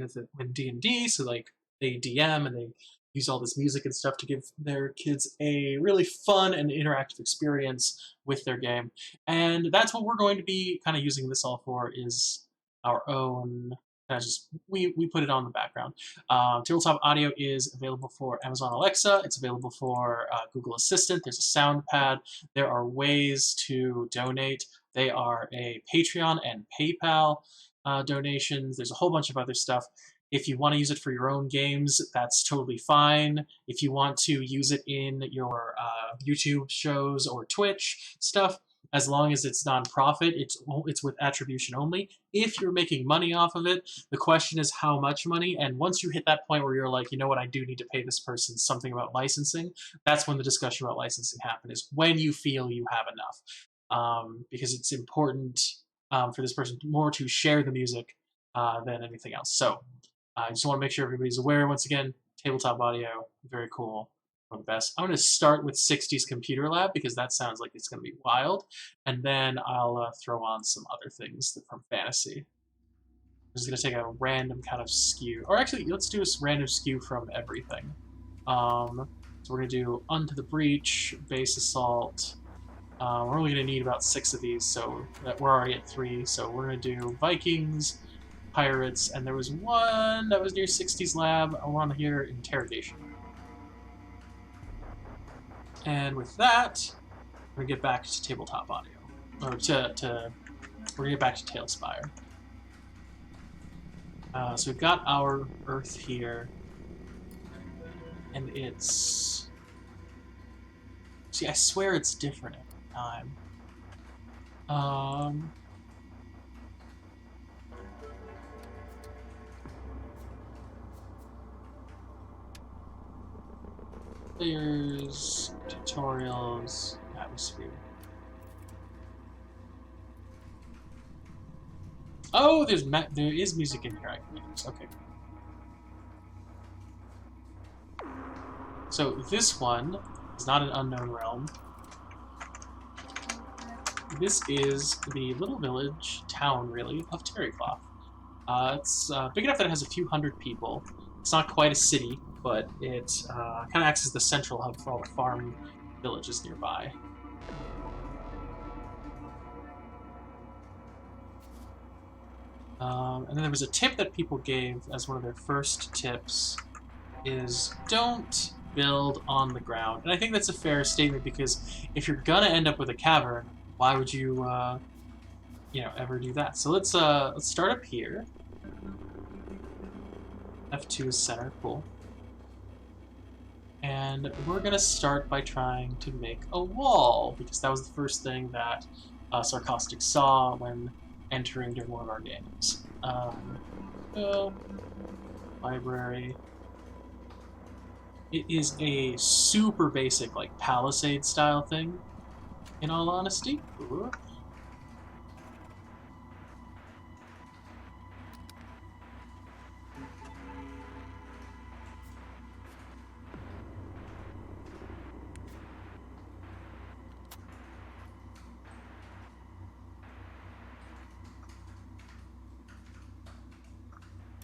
[SPEAKER 1] D&D. So like they DM and they use all this music and stuff to give their kids a really fun and interactive experience with their game. And that's what we're going to be kind of using this all for, is our own. We put it on the background. Tabletop audio is available for Amazon Alexa. It's available for Google Assistant. There's a sound pad. There are ways to donate. They are a Patreon and PayPal donations. There's a whole bunch of other stuff. If you want to use it for your own games, that's totally fine. If you want to use it in your YouTube shows or Twitch stuff, as long as it's nonprofit, it's with attribution only. If you're making money off of it, the question is how much money. And once you hit that point where you're like, you know what, I do need to pay this person something about licensing, that's when the discussion about licensing happens, is when you feel you have enough. Because it's important for this person more to share the music than anything else. So I just want to make sure everybody's aware. Once again, tabletop audio, very cool. One of the best. I'm going to start with 60s Computer Lab because that sounds like it's going to be wild, and then I'll throw on some other things from fantasy. I'm just going to take a random kind of skew, or actually, let's do a random skew from everything. So we're going to do Unto the Breach, Base Assault. We're only going to need about 6 of these, so we're already at 3. So we're going to do Vikings, Pirates, and there was one that was near 60s Lab. I want to hear Interrogation. And with that, we're gonna get back to tabletop audio, or we're gonna get back to Tailspire. So we've got our Earth here, and it's. See, I swear it's different every time. Players, tutorials, atmosphere. Oh, there is music in here I can use. Okay. So this one is not an unknown realm. This is the little village, town really, of Terrycloth. It's big enough that it has a few hundred people. It's not quite a city, but it kind of acts as the central hub for all the farm villages nearby. And then there was a tip that people gave as one of their first tips, is don't build on the ground. And I think that's a fair statement, because if you're gonna end up with a cavern, why would you, ever do that? So let's start up here. F2 is center, cool. And we're gonna start by trying to make a wall, because that was the first thing that Sarcaustic saw when entering during one of our games. Library. It is a super basic, like, palisade style thing, in all honesty. Ooh.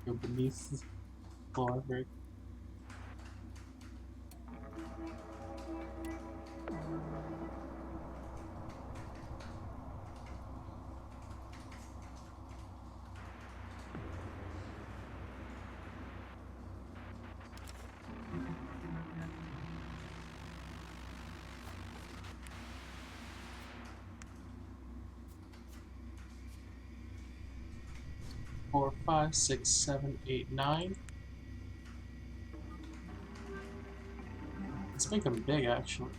[SPEAKER 1] Go beneath the floor, very. Four, 5, 6, 7, 8, 9. Let's make them big, actually.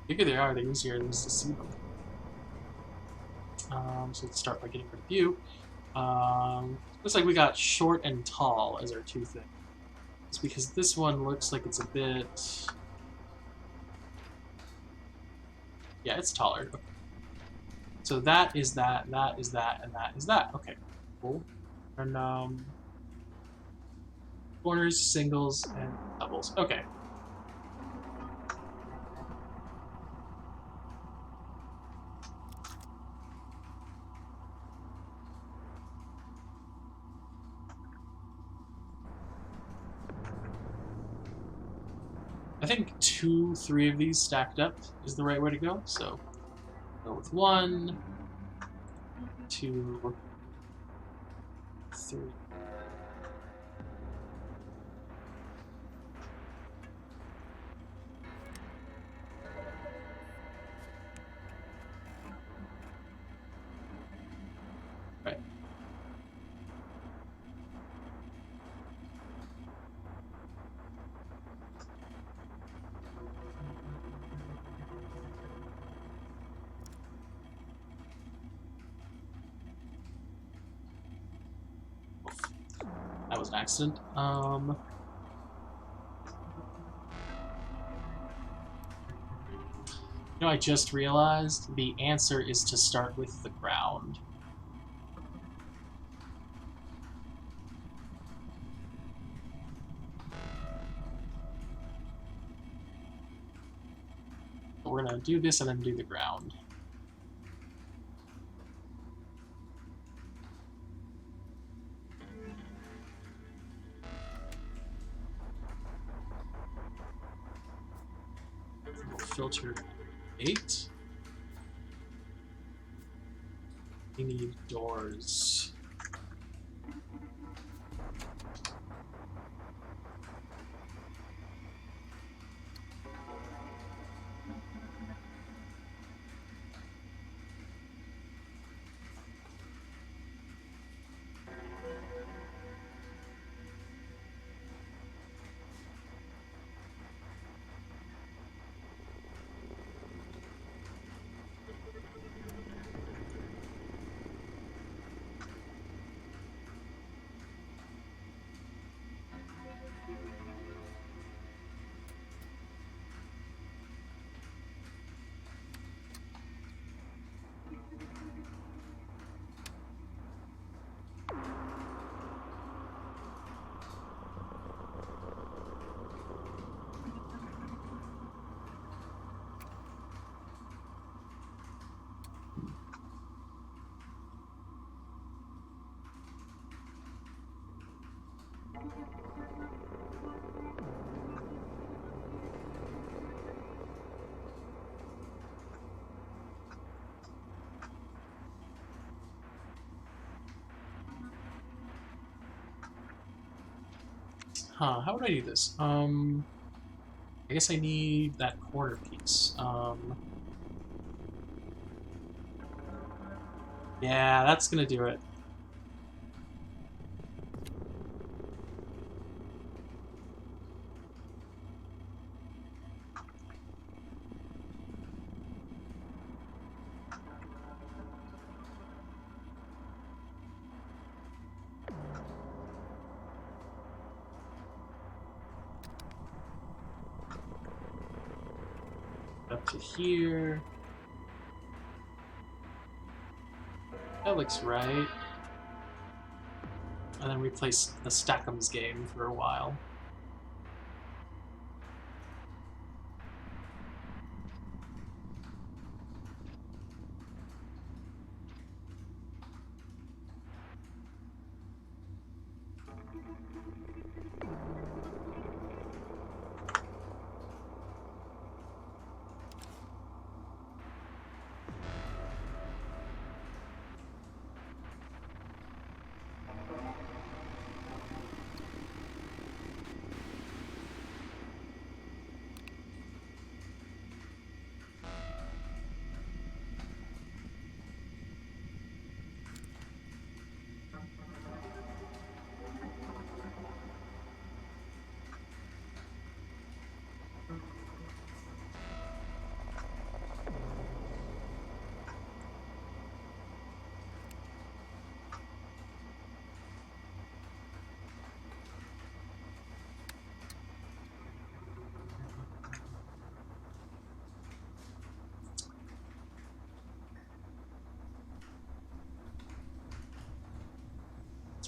[SPEAKER 1] The bigger they are, the easier it is to see them. So let's start by getting rid of you. Looks like we got short and tall as our two things. It's because this one looks like it's a bit. Yeah, it's taller. Okay. So that is that, that is that, and that is that. Okay, cool. And corners, singles, and doubles. Okay. I think 2, 3 of these stacked up is the right way to go. So go with 1, 2, 3. Right. That was an accident. I just realized the answer is to start with the ground. But we're gonna do this and then do the ground. We'll filter 8. We need doors. Huh, how would I do this? I guess I need that corner piece. Yeah, that's gonna do it. Up to here. That looks right. And then we play the Stack'ems game for a while.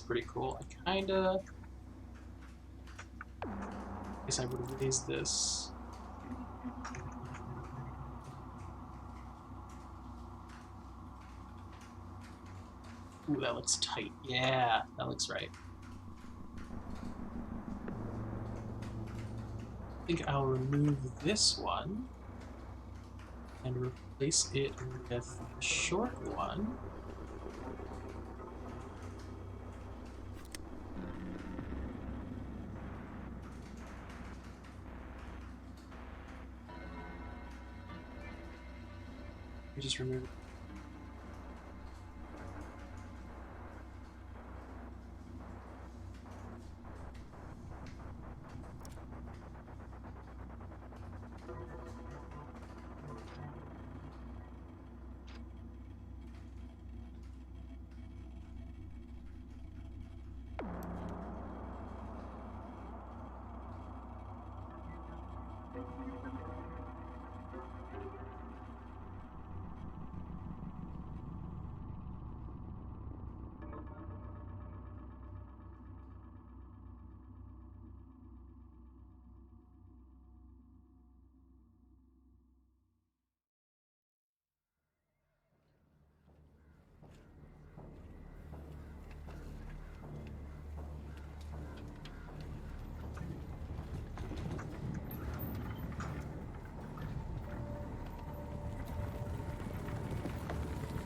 [SPEAKER 1] Pretty cool. I guess I would raise this. Ooh, that looks tight. Yeah, that looks right. I think I'll remove this one and replace it with the short one. We just remove it.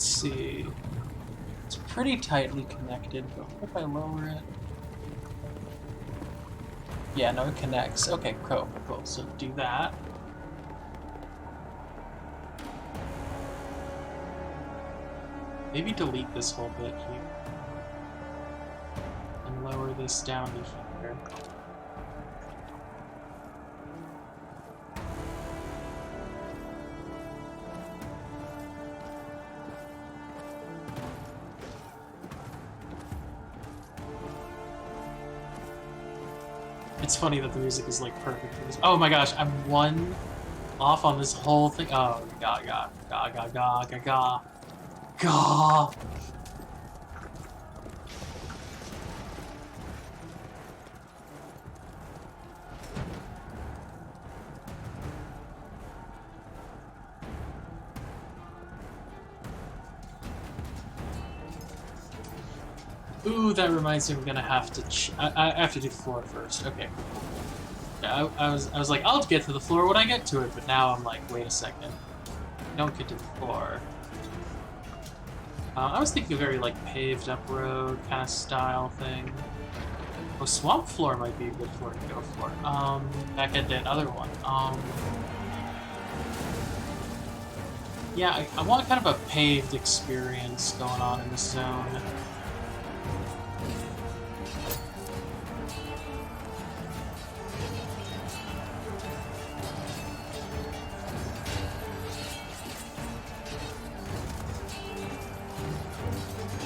[SPEAKER 1] Let's see. It's pretty tightly connected, but what if I lower it? Yeah, no, it connects. Okay, cool. So do that. Maybe delete this whole bit here. And lower this down to here. It's funny that the music is like perfect for this. Oh my gosh, I'm one off on this whole thing. Oh, ga. Ooh, that reminds me, I'm gonna have to. I have to do floor first. Okay. Yeah, I was like, I'll get to the floor when I get to it, but now I'm like, wait a second. Don't get to the floor. I was thinking a very like paved up road kind of style thing. Oh, swamp floor might be a good floor to go for. Back at that other one. Yeah, I want kind of a paved experience going on in this zone.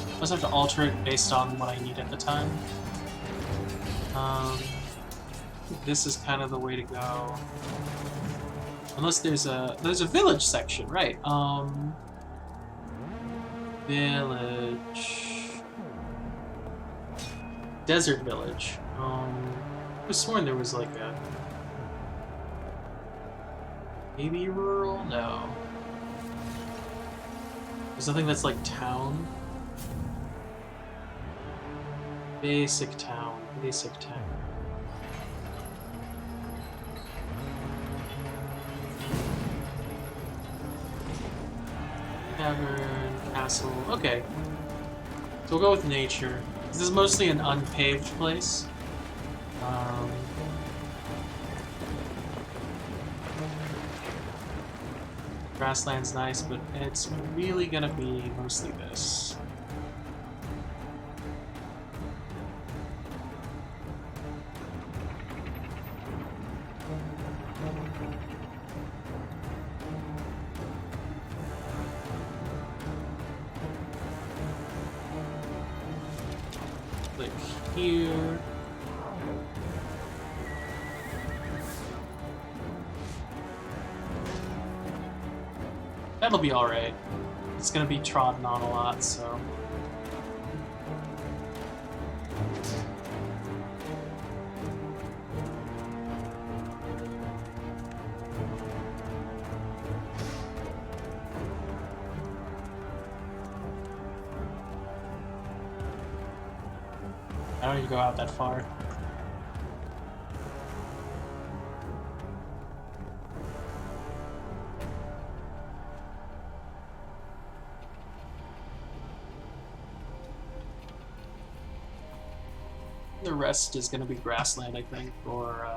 [SPEAKER 1] I also have to alter it based on what I need at the time. I think this is kind of the way to go. Unless there's a village section, right? Village. Desert village. I was sworn there was like a maybe rural? No. There's nothing that's like town. Basic town. Basic town. Cavern, castle. Okay. So we'll go with nature. This is mostly an unpaved place. Grassland's nice, but it's really gonna be mostly this. Click here. That'll be alright. It's gonna be trodden on a lot, so. I don't need to go out that far. The rest is going to be grassland, I think, or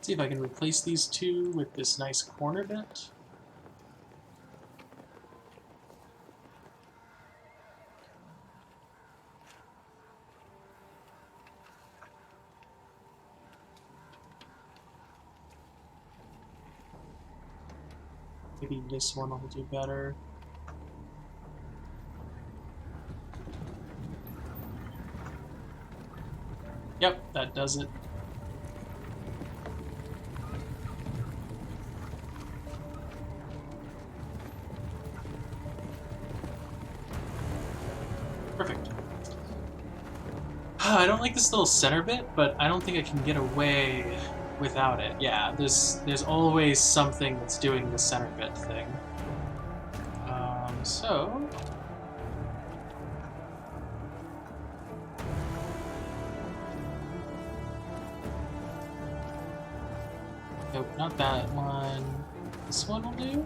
[SPEAKER 1] see if I can replace these two with this nice corner bit. Maybe this one will do better. Yep, that does it. Perfect. I don't like this little center bit, but I don't think I can get away without it. Yeah, there's always something that's doing the center bit thing. So... Nope, not that one. This one will do?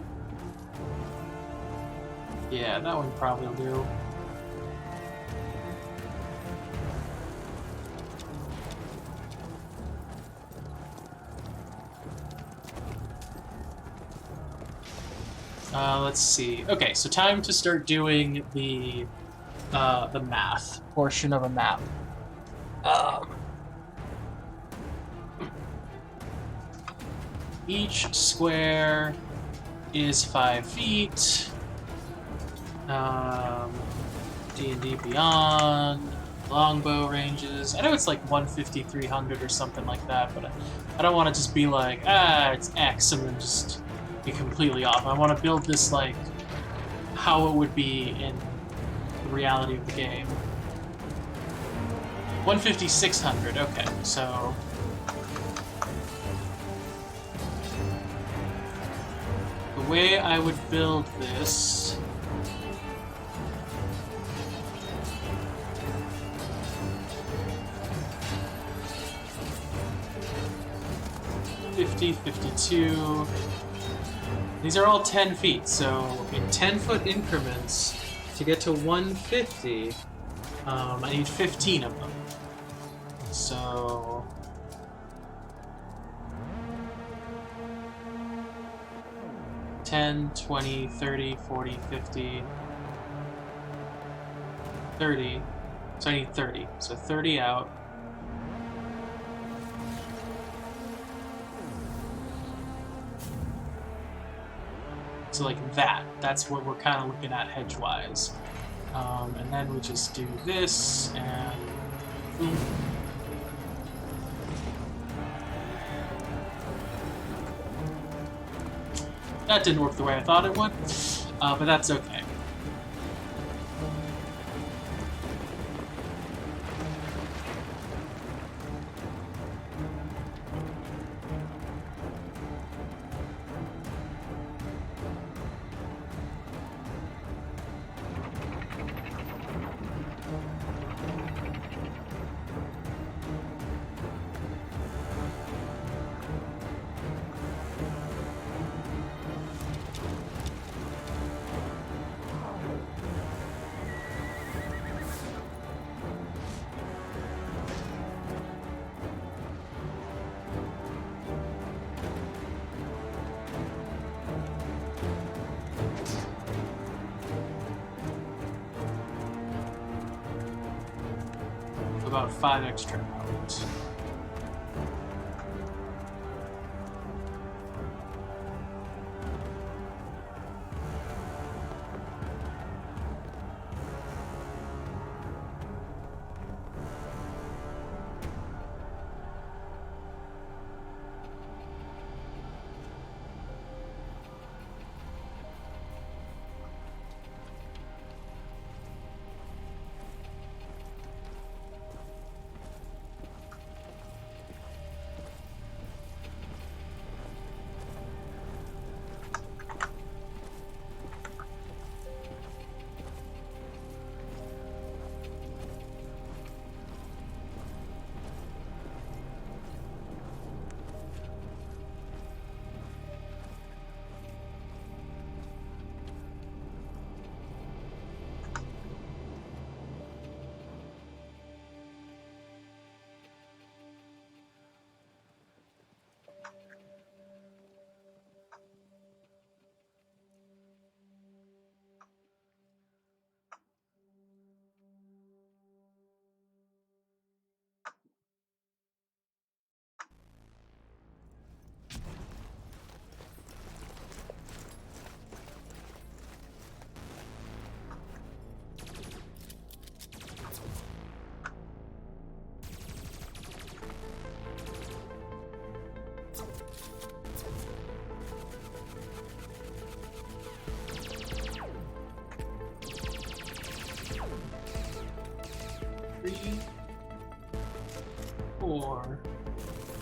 [SPEAKER 1] Yeah, that one probably will do. Let's see. Okay, so time to start doing the math portion of a map. Each square is 5 feet. D&D Beyond, longbow ranges. I know it's like 150, 300 or something like that, but I don't want to just be like, it's X and then just be completely off. I want to build this like how it would be in the reality of the game. 150, 600, okay, so... The way I would build this... 50, 52. These are all 10 feet, so in 10-foot increments, to get to 150, I need 15 of them. So... $10, $20, $30, $40, $50, $30. So I need 30. So 30 out. So like that. That's what we're kind of looking at hedge-wise. And then we just do this, and boom. That didn't work the way I thought it would, but that's okay. About 5 extra hours. Three, 4,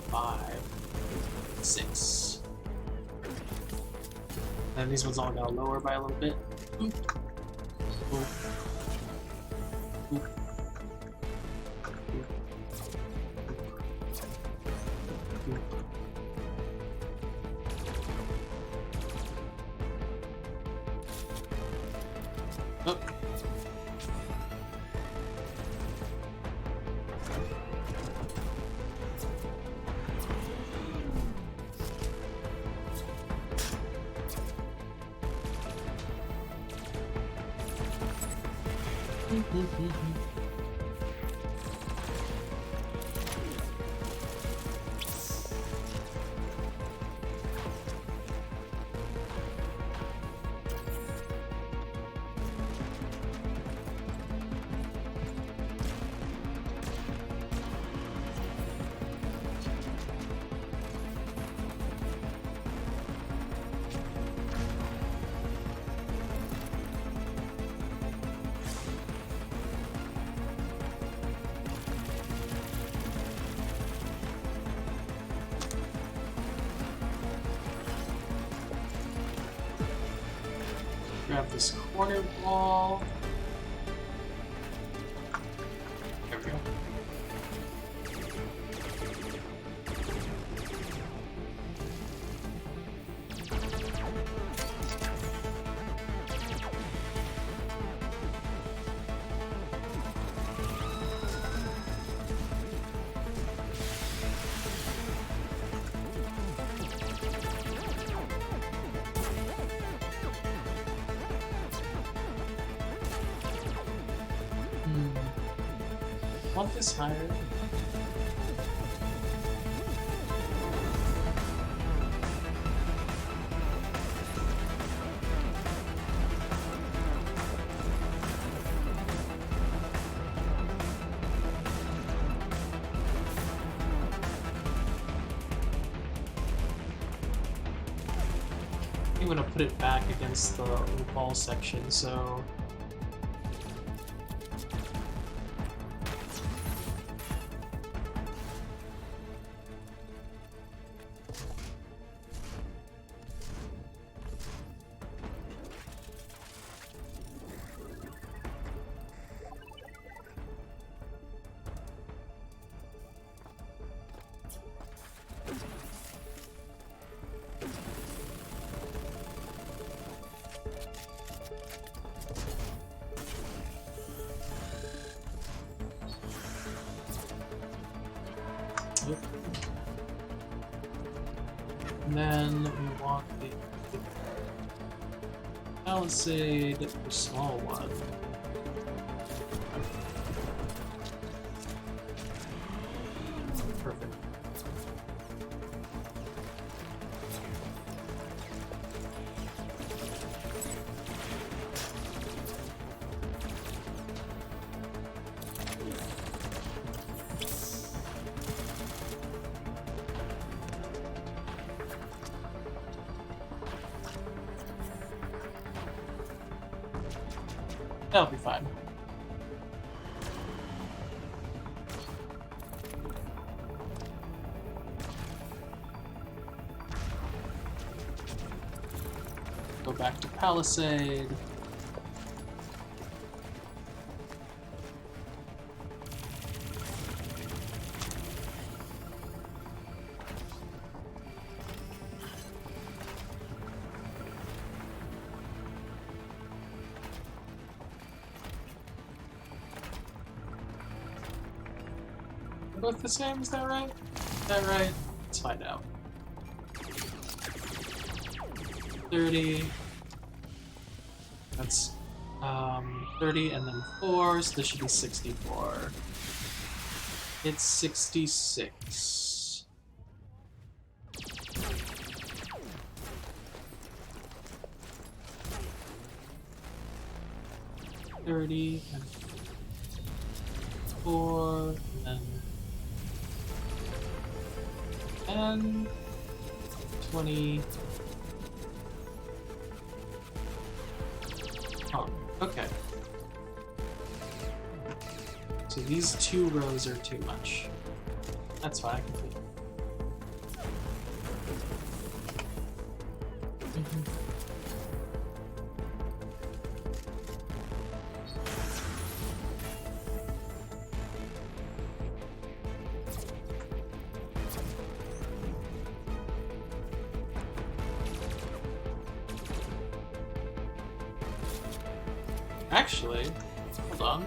[SPEAKER 1] 5, 6. And these ones all got lower by a little bit. Oop. Oop. Oop. Oh. Grab this corner wall. There we go. Want this higher? I'm gonna put it back against the wall section, so and then we want the palisade, the small one. Perfect. That'll be fine. Go back to palisade. Both the same, is that right? Is that right? Let's find out. 30. That's 30 and then 4, so this should be 64. It's 66. $30 and 4 and then 10, 20. Oh, okay. So these 2 rows are too much. That's fine. Actually, hold on.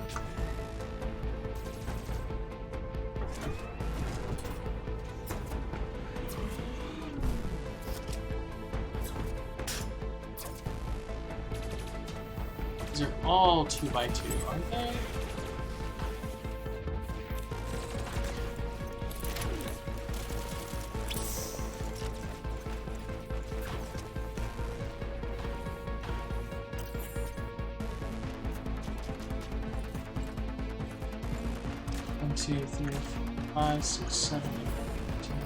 [SPEAKER 1] These are all 2 by 2, aren't they? One, 2, 3, 4, 5, 6, 7, 8, 9, 10.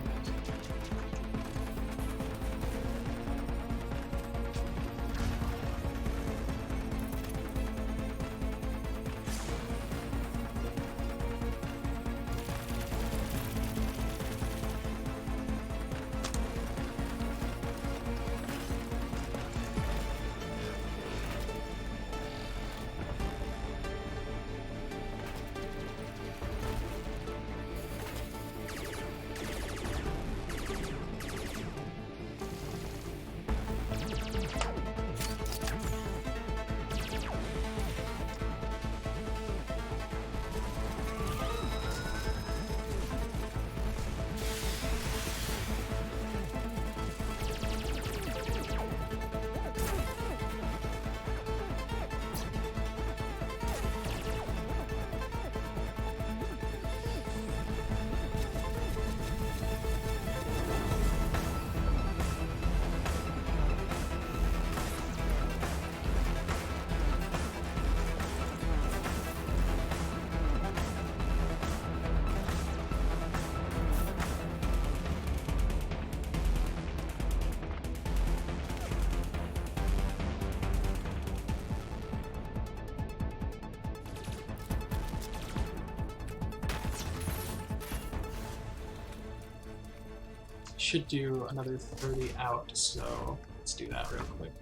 [SPEAKER 1] should do another 30 out, so let's do that real quick.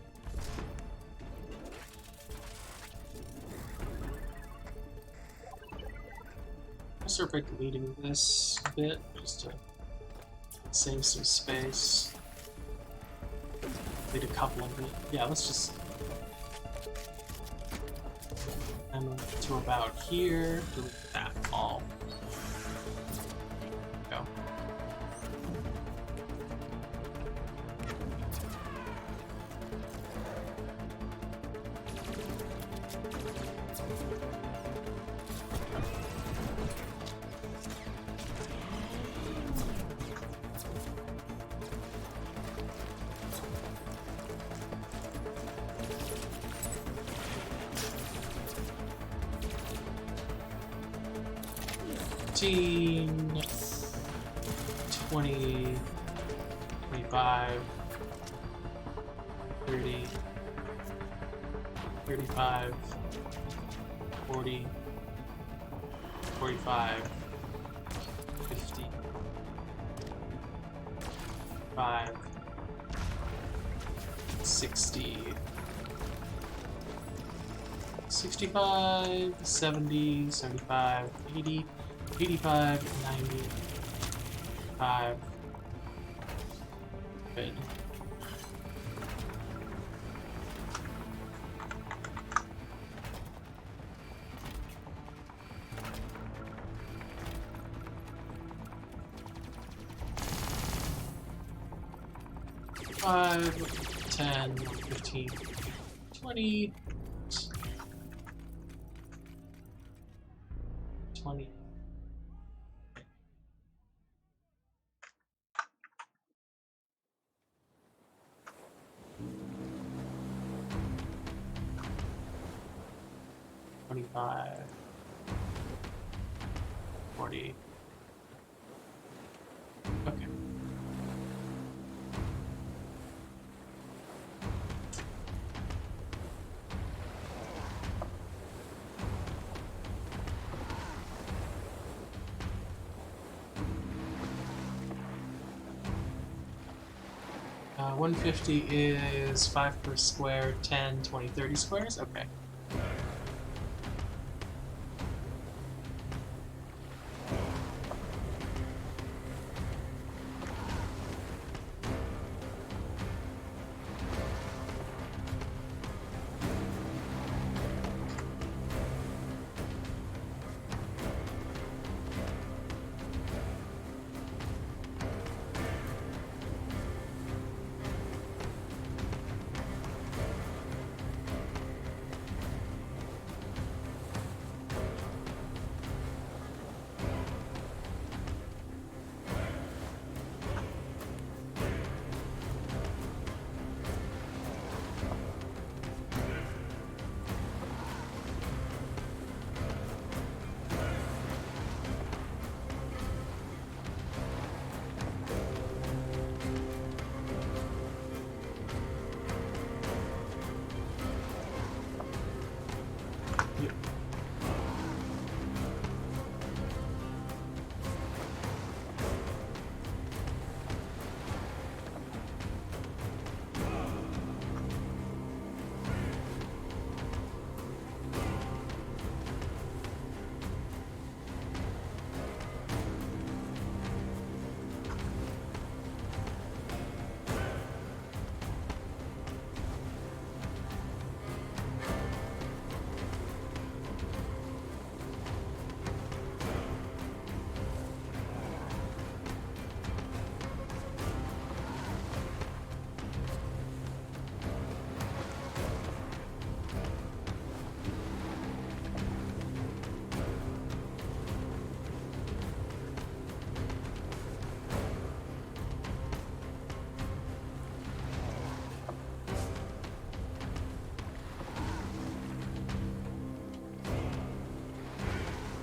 [SPEAKER 1] I'll start by deleting this a bit, just to save some space. Delete a couple of it. Yeah, let's just... And to about here, delete that all. Go. $15, $20, $25, $30, $35, $40, $45, $50, $5, $60, $65, $70, $75, $80, 85, 95. Good. Five, 10, 15, 20, 20. $25, $40. Okay. Uh, 150 is 5 per square, 10, 20, 30 squares? Okay.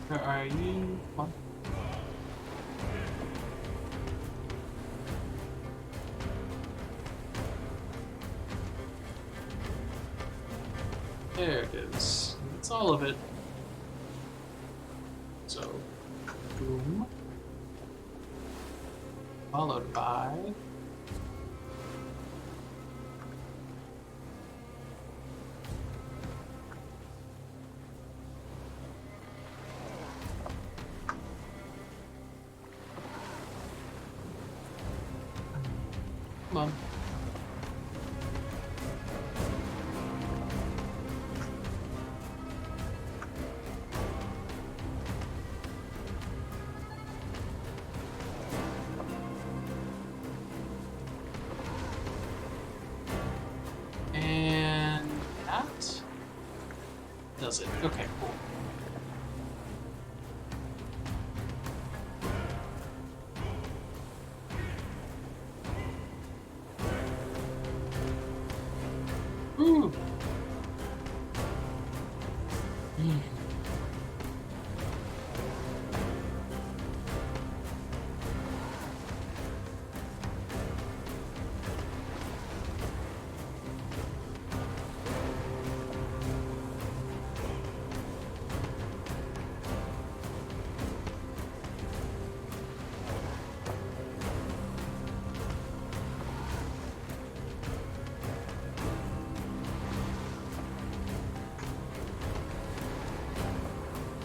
[SPEAKER 1] Where are you? Come on. There it is. It's all of it. So, boom. Followed by... Come on. And that does it. Okay, cool. Ooh. Mm.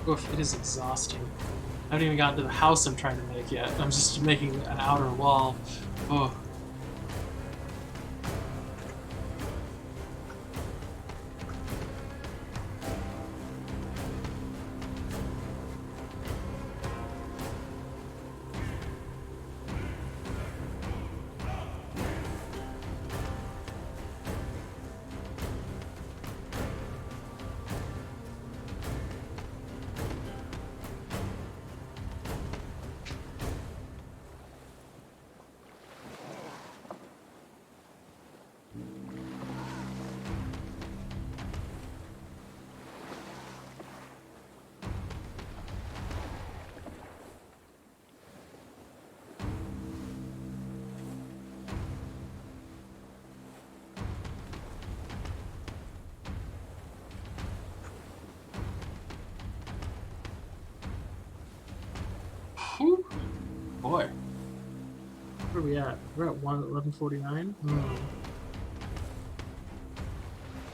[SPEAKER 1] Oof, it is exhausting. I haven't even gotten to the house I'm trying to make yet. I'm just making an outer wall. Oh. Whew. Boy. Where are we at? We're at 11:49.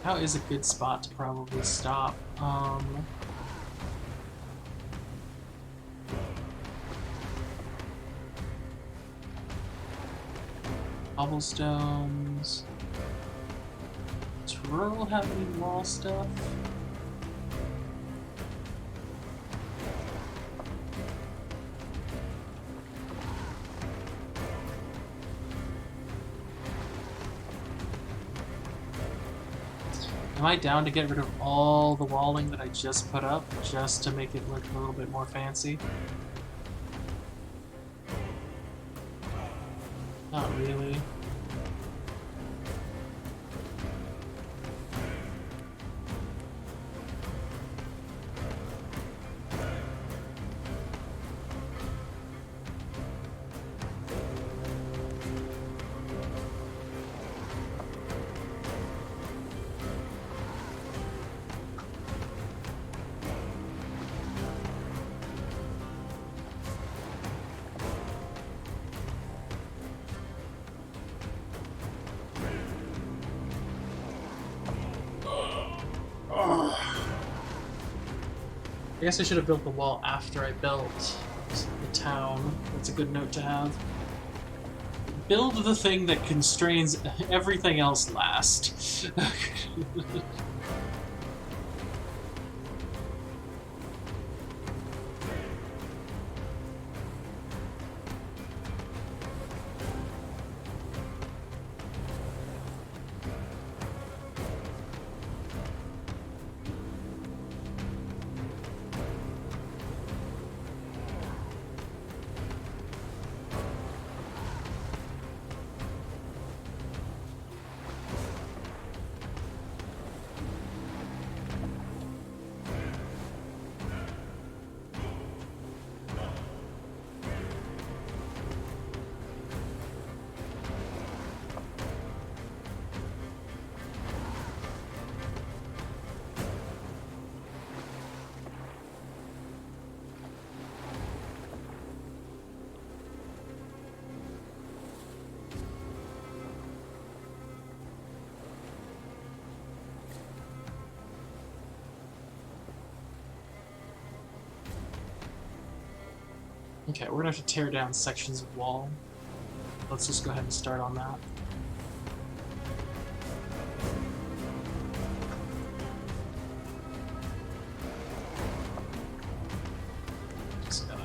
[SPEAKER 1] Now is a good spot to probably stop. Cobblestones. Does rural have any wall stuff? Am I down to get rid of all the walling that I just put up, just to make it look a little bit more fancy? Not really. I guess I should have built the wall after I built the town. That's a good note to have. Build the thing that constrains everything else last. Okay, we're gonna have to tear down sections of wall. Let's just go ahead and start on that. Just gotta...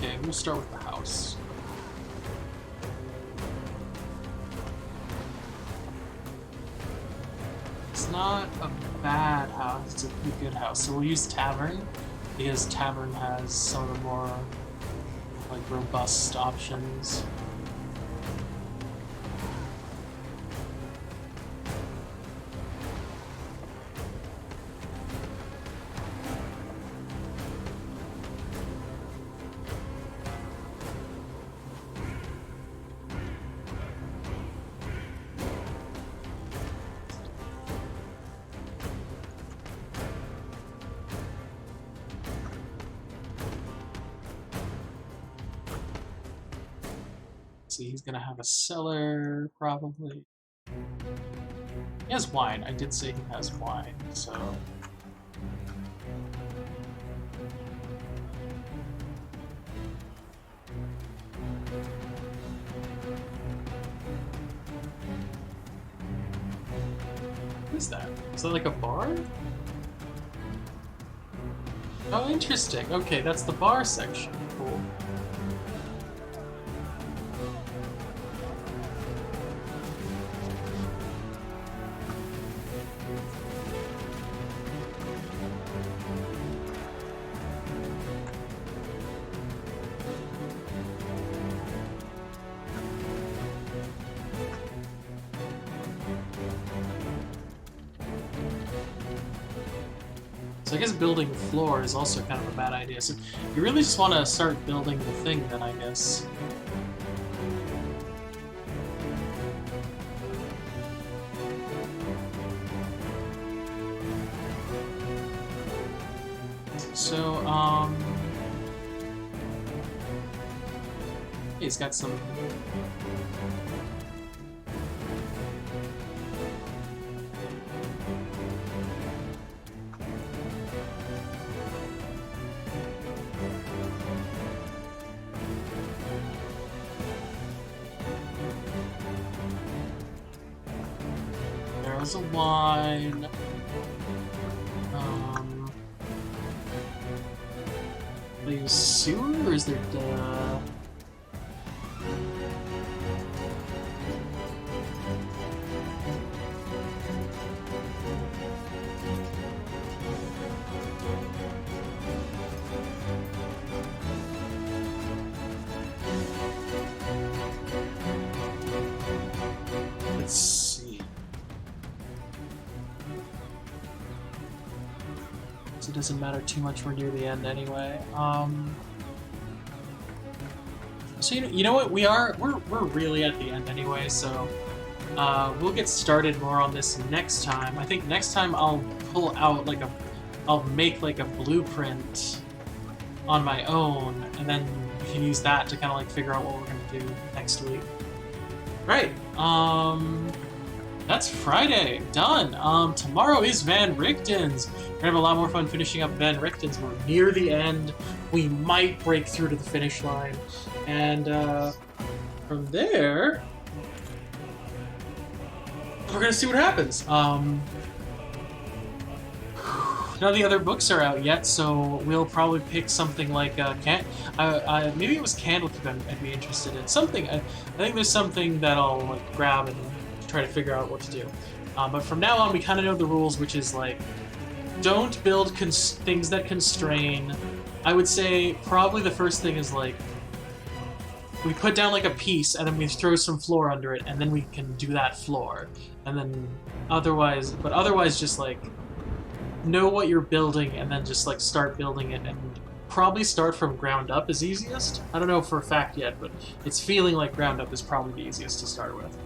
[SPEAKER 1] Okay, we'll start with the house. It's not a bad house, it's a pretty good house. So we'll use Tavern, because Tavern has some of the more like robust options. See, he's gonna have a cellar, probably. He has wine. I did say he has wine, so... What is that? Is that like a bar? Oh, interesting. Okay, that's the bar section. Cool. So I guess building the floor is also kind of a bad idea. So you really just want to start building the thing then, I guess. So, he's got some... There's a wine. They use sewer, or is there Let's see. So it doesn't matter too much. We're near the end anyway. So you know what? We're really at the end anyway. So we'll get started more on this next time. I think next time I'll pull out like I'll make like a blueprint on my own, and then we can use that to kind of like figure out what we're gonna do next week. Right. That's Friday. Done. Tomorrow is Van Richten's. We're gonna have a lot more fun finishing up Van Richten's. We're near the end. We might break through to the finish line. And from there, we're gonna see what happens. None of the other books are out yet, so we'll probably pick something like maybe it was Candlekeep I'd be interested in. Something. I think there's something that I'll like grab and try to figure out what to do. But from now on, we kind of know the rules, which is like, don't build things that constrain. I would say probably the first thing is like, we put down like a piece, and then we throw some floor under it, and then we can do that floor. And then otherwise just like know what you're building, and then just like start building it, and probably start from ground up is easiest. I don't know for a fact yet, but it's feeling like ground up is probably the easiest to start with.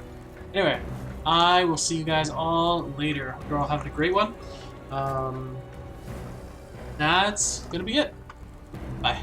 [SPEAKER 1] Anyway, I will see you guys all later. Hope you're all having a great one. That's gonna be it. Bye.